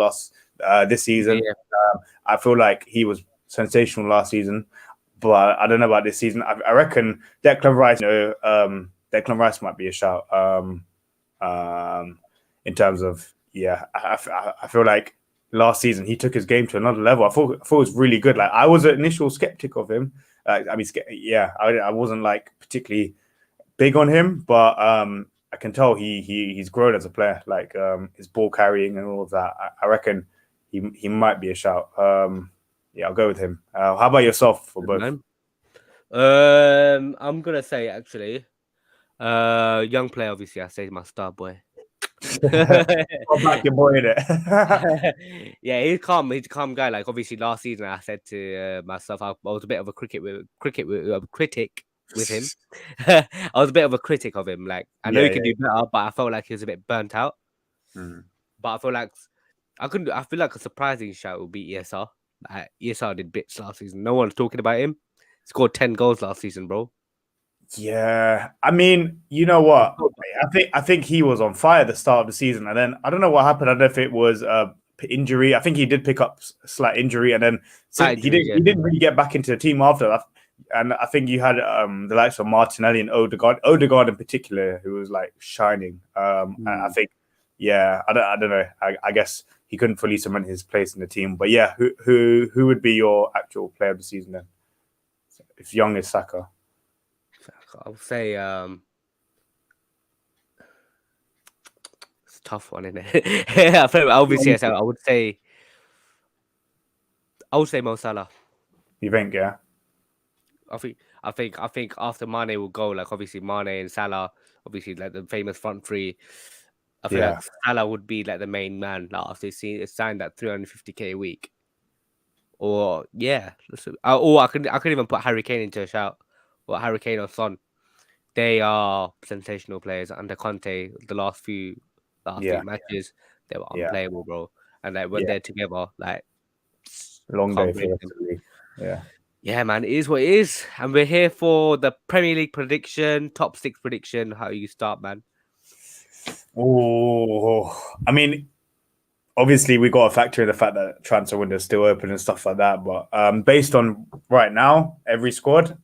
this season.
Yeah.
I feel like he was sensational last season, but I don't know about this season. I reckon Declan Rice. Declan Rice might be a shout. In terms of I feel like last season he took his game to another level. I thought it was really good. Like I was an initial skeptic of him. I wasn't like particularly big on him, but I can tell he's grown as a player. Like his ball carrying and all of that. I reckon he might be a shout. I'll go with him. How about yourself for both?
I'm gonna say actually, young player. Obviously, I say my star boy.
I'll back your boy in it.
Yeah, he's calm. He's a calm guy. Like obviously, last season I said to myself, I was a bit of a critic with him. I was a bit of a critic of him. Like I know he can do better, but I felt like he was a bit burnt out. But I feel like I feel like a surprising shout would be ESR. ESR did bits last season. No one's talking about him. He scored 10 goals last season, bro.
Yeah, I mean, you know what? I think he was on fire at the start of the season, and then I don't know what happened. I don't know if it was injury. I think he did pick up a slight injury, and then he didn't really get back into the team after that. And I think you had the likes of Martinelli and Odegaard in particular, who was like shining. And I think, I don't know. I guess he couldn't fully cement his place in the team. But yeah, who would be your actual player of the season then? If young is Saka.
I'll say it's a tough one, isn't it? Obviously, I would say Mo Salah.
You think, yeah?
I think after Mane will go, like obviously Mane and Salah, obviously like the famous front three. I feel like Salah would be like the main man like, after he signed that 350k a week. Or I could even put Harry Kane into a shout. Or Harry Kane or Son. They are sensational players under Conte. The last few matches, they were unplayable, bro. And like when they're together, like
Long
Can't
day for
blame
the rest
him.
of the league. Yeah.
Yeah, man, it is what it is. And we're here for the Premier League prediction, top 6 prediction. How you start, man?
Oh, I mean, obviously we got to factor in the fact that transfer window is still open and stuff like that. But based on right now, every squad,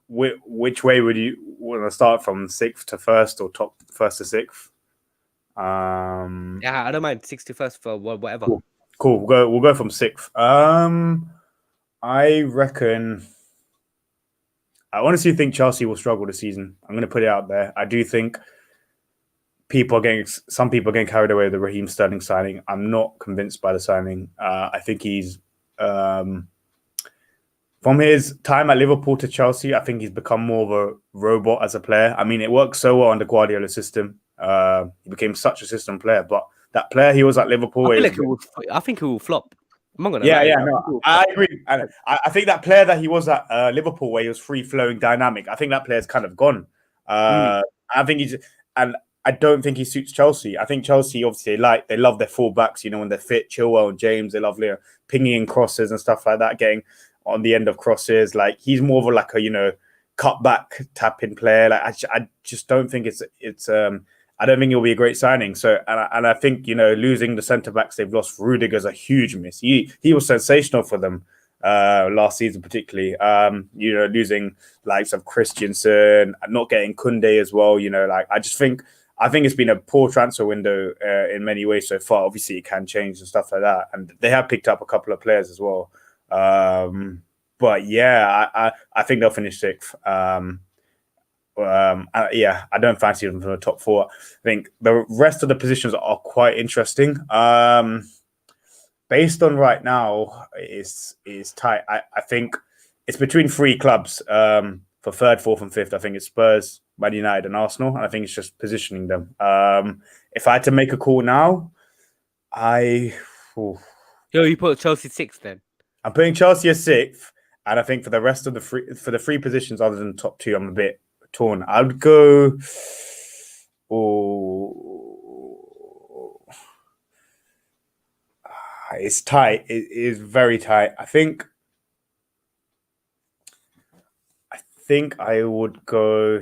which way would you want to start from? 6th to 1st or top 1st to 6th?
Yeah, I don't mind 61st for whatever.
Cool. We'll go from 6th. I reckon. I honestly think Chelsea will struggle this season. I'm going to put it out there. I do think some people are getting carried away with the Raheem Sterling signing. I'm not convinced by the signing. I think he's from his time at Liverpool to Chelsea, I think he's become more of a robot as a player. I mean, it works so well under Guardiola's system. He became such a system player, but that player he was at Liverpool.
I think he will flop. I'm not gonna
Yeah,
lie.
no, I agree. And I think that player that he was at Liverpool, where he was free flowing, dynamic. I think that player's kind of gone. I think and I don't think he suits Chelsea. I think Chelsea obviously they love their fullbacks. You know, when they're fit, Chilwell and James, they love pinging in crosses and stuff like that, getting on the end of crosses. Like he's more of a cut back tapping player. Like I just don't think it's. I don't think it'll be a great signing. So, and I think losing the centre backs they've lost, Rudiger's a huge miss. He was sensational for them last season, particularly. Losing likes of Christensen, not getting Kunde as well. I think it's been a poor transfer window in many ways so far. Obviously, it can change and stuff like that, and they have picked up a couple of players as well. But yeah, I think they'll finish 6th. I don't fancy them from the top 4. I think the rest of the positions are quite interesting. Based on right now, is tight. I think it's between 3 clubs for 3rd, 4th, and 5th. I think it's Spurs, Man United, and Arsenal. And I think it's just positioning them. If I had to make a call now,
you put Chelsea 6th then.
I'm putting Chelsea as 6th, and I think for the rest of the 3 positions other than top 2, I'm a bit torn. I would go. It's tight. It is very tight. I think I would go.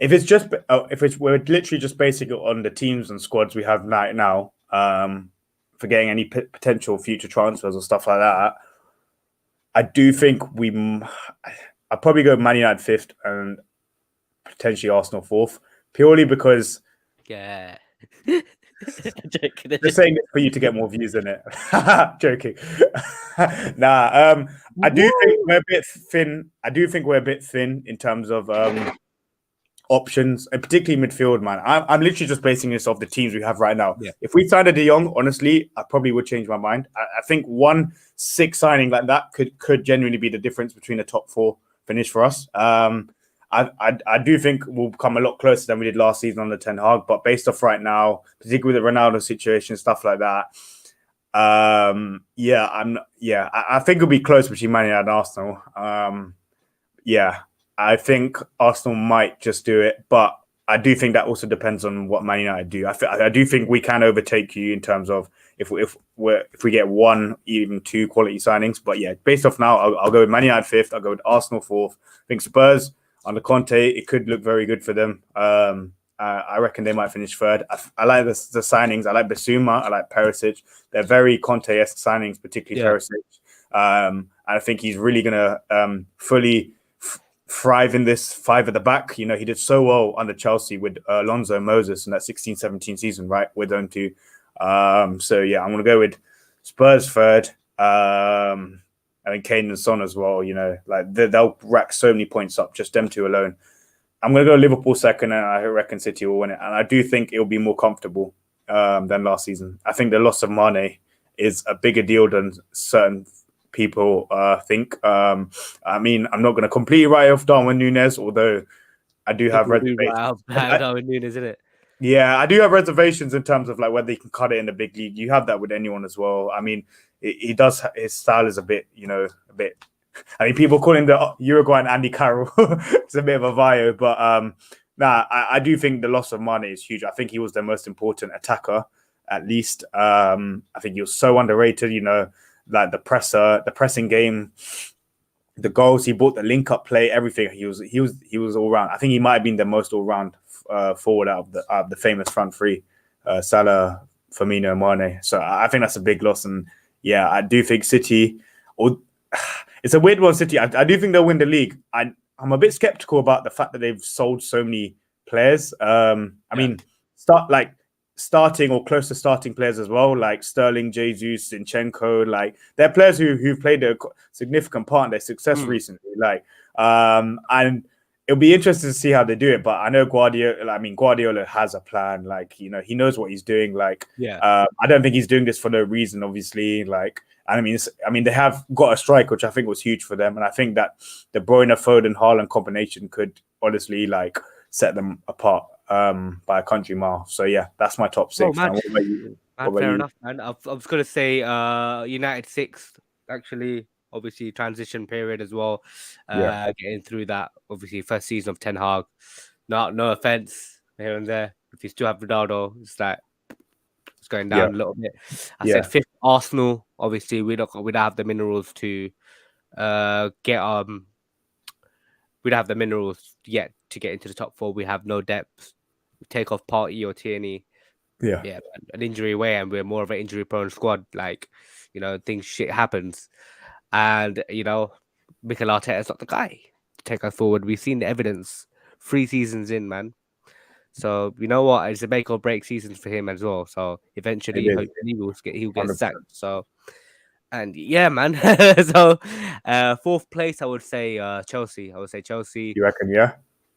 We're literally just basing it on the teams and squads we have right now, forgetting any potential future transfers or stuff like that. I do think I'd probably go Man United 5th and potentially Arsenal 4th, purely because just saying it for you to get more views in it. Joking. I do think we're a bit thin. I do think we're a bit thin in terms of options, and particularly midfield, man. I'm literally just basing this off the teams we have right now.
Yeah.
If we signed a De Jong, honestly, I probably would change my mind. I think 1-6 signing like that could genuinely be the difference between the top 4 finish for us. I do think we'll come a lot closer than we did last season on the Ten Hag, but based off right now, particularly with the Ronaldo situation, stuff like that, I think it'll be close between Man United and Arsenal. I think Arsenal might just do it, but I do think that also depends on what Man United do. I do think we can overtake you in terms of if we get 1, even 2 quality signings. But yeah, based off now, I'll go with Man United 5th. I'll go with Arsenal 4th. I think Spurs under Conte, it could look very good for them. I reckon they might finish 3rd. I like the signings. I like Basuma. I like Perisic. They're very Conte-esque signings, particularly Perisic. And I think he's really going to fully thrive in this 5 at the back. He did so well under Chelsea with Alonso and Moses in that 16-17 season, right? With them two. So yeah, I'm going to go with Spurs 3rd. I mean, Kane and Son as well, they'll rack so many points up, just them 2 alone. I'm going to go Liverpool 2nd, and I reckon City will win it. And I do think it'll be more comfortable than last season. I think the loss of Mane is a bigger deal than certain people think. I mean, I'm not going to completely write off Darwin Núñez, although I do have reservations.
Darwin Núñez, isn't it?
Yeah, I do have reservations in terms of whether he can cut it in the big league. You have that with anyone as well. I mean, he does. His style is a bit. I mean, people call him the Uruguayan Andy Carroll. It's a bit of a bio, but I do think the loss of Mane is huge. I think he was their most important attacker, at least. I think he was so underrated. Like the pressing game, the goals he brought, the link up play, everything. He was all round. I think he might have been the most all round forward out of the famous front three, Salah, Firmino, and Mane. So I think that's a big loss. And yeah, I do think City, or it's a weird one. City, I do think they'll win the league. I'm a bit skeptical about the fact that they've sold so many players. I mean, starting or close to starting players as well, like Sterling, Jesus, Zinchenko. Like they're players who've played a significant part in their success recently. And it'll be interesting to see how they do it. But I know Guardiola has a plan. Like, he knows what he's doing. Like, I don't think he's doing this for no reason, obviously. Like, I mean, they have got a strike, which I think was huge for them. And I think that the Bruyne, Foden, Haaland combination could honestly like set them apart by a country mile. So yeah, that's my top six.
Oh, man.
What about you?
Fair enough, man. I was gonna say United sixth, actually. Obviously, transition period as well. Getting through that, obviously, first season of Ten Hag. No offense here and there. If you still have Ronaldo, it's like it's going down a little bit. I said fifth, Arsenal. Obviously, we don't have the minerals to get we don't have the minerals yet to get into the top four. We have no depth. We take off Partey or Tierney. Yeah, an injury away, and we're more of an injury-prone squad. Like, shit happens, and Mikel Arteta's not the guy to take us forward. We've seen the evidence 3 seasons in, man. So you know what? It's a make or break season for him as well. So eventually, hopefully, he'll get sacked. So, and yeah, man. So fourth place, I would say Chelsea. I would say Chelsea.
You reckon? Yeah.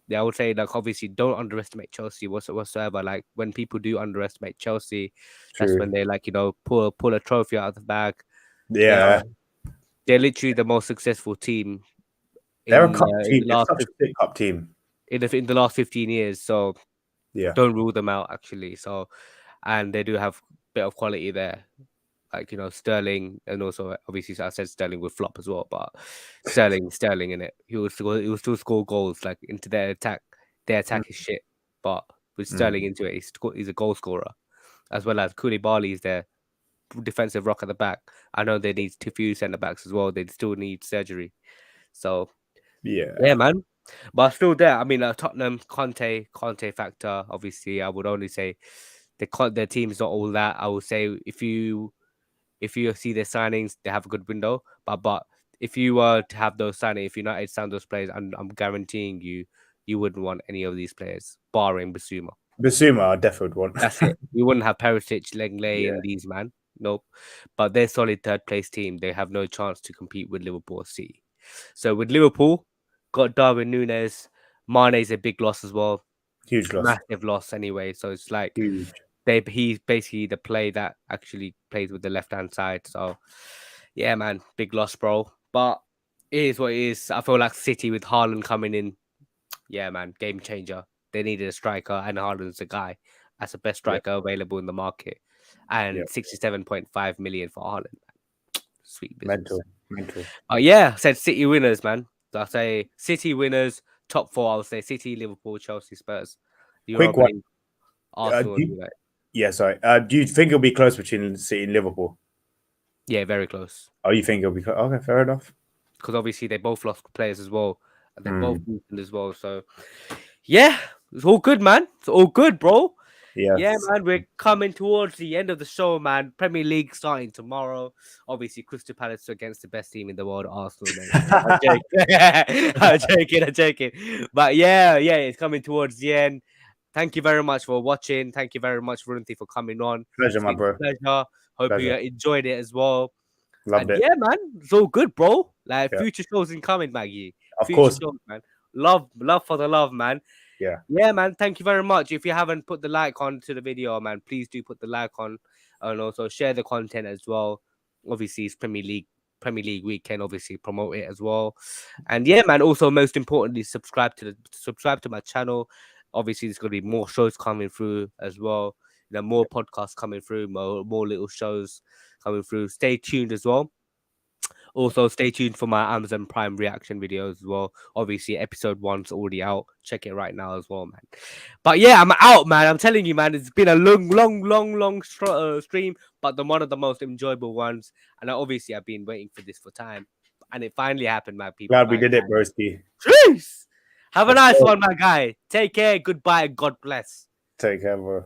Yeah, I would say, like, obviously don't underestimate Chelsea whatsoever. Like, when people do underestimate Chelsea, that's when they pull a trophy out of the bag.
Yeah.
They're literally the most successful team.
They're a cup team. They're such a big cup team
in the last 15 years. So
yeah,
don't rule them out, actually. So, and they do have a bit of quality there. Like, Sterling, and also obviously I said Sterling would flop as well, but Sterling in it. He will still score goals like into their attack. Their attack is shit, but with Sterling into it, he's a goal scorer, as well as Koulibaly is their defensive rock at the back. I know they need a few centre backs as well. They still need surgery. So yeah, man. But still there. I mean, Tottenham, Conte factor. Obviously, I would only say their team is not all that. I would say if you see their signings, they have a good window. But if you were to have those signings, if United signed those players, I'm guaranteeing you wouldn't want any of these players, barring Basuma.
I definitely would want.
That's it. You wouldn't have Perisic, Lenglet, and these, man. Nope. But they're solid third place team. They have no chance to compete with Liverpool or City. So with Liverpool, got Darwin Núñez. Mane's a big loss as well.
Huge loss.
Massive loss anyway. So it's like
huge.
He's basically the play that actually plays with the left-hand side. So, yeah, man, big loss, bro. But it is what it is. I feel like City with Haaland coming in, yeah, man, game changer. They needed a striker, and Haaland's the guy. That's the best striker available in the market. And 67.5 million for Haaland. Sweet business.
Mental.
Yeah, I said City winners, man. So I say City winners, top 4. I would say City, Liverpool, Chelsea, Spurs.
Quick one.
Arsenal
sorry. Do you think it'll be close between City and Liverpool?
Yeah, very close.
Oh, you think it'll be close? Okay, fair enough.
Because obviously they both lost players as well, and they're both decent as well. So, yeah, it's all good, man. It's all good, bro.
Yes.
Yeah, man. We're coming towards the end of the show, man. Premier League starting tomorrow. Obviously, Crystal Palace against the best team in the world, Arsenal. I'm joking. But yeah, it's coming towards the end. Thank you very much for watching. Thank you very much, Runthy, for coming on.
Pleasure, my bro.
Pleasure. Hope you enjoyed it as well.
Loved it.
Yeah, man. It's all good, bro. Like, future shows incoming, Maggie.
Of course.
Shows, man. Love for the love, man. Yeah, man. Thank you very much. If you haven't put the like on to the video, man, please do put the like on, and also share the content as well. Obviously, it's Premier League weekend. Obviously, promote it as well. And yeah, man. Also, most importantly, subscribe to my channel. Obviously, there's going to be more shows coming through as well. More podcasts coming through, more little shows coming through. Stay tuned as well. Also, stay tuned for my Amazon Prime reaction videos as well. Obviously, episode 1's already out. Check it right now as well, man. But yeah, I'm out, man. I'm telling you, man. It's been a long stream, but one of the most enjoyable ones. And obviously, I've been waiting for this for time, and it finally happened, my people.
Glad we did it, broski.
Jeez. Have a
Let's
nice
go.
one, my guy. Take care. Goodbye. God bless.
Take care, bro.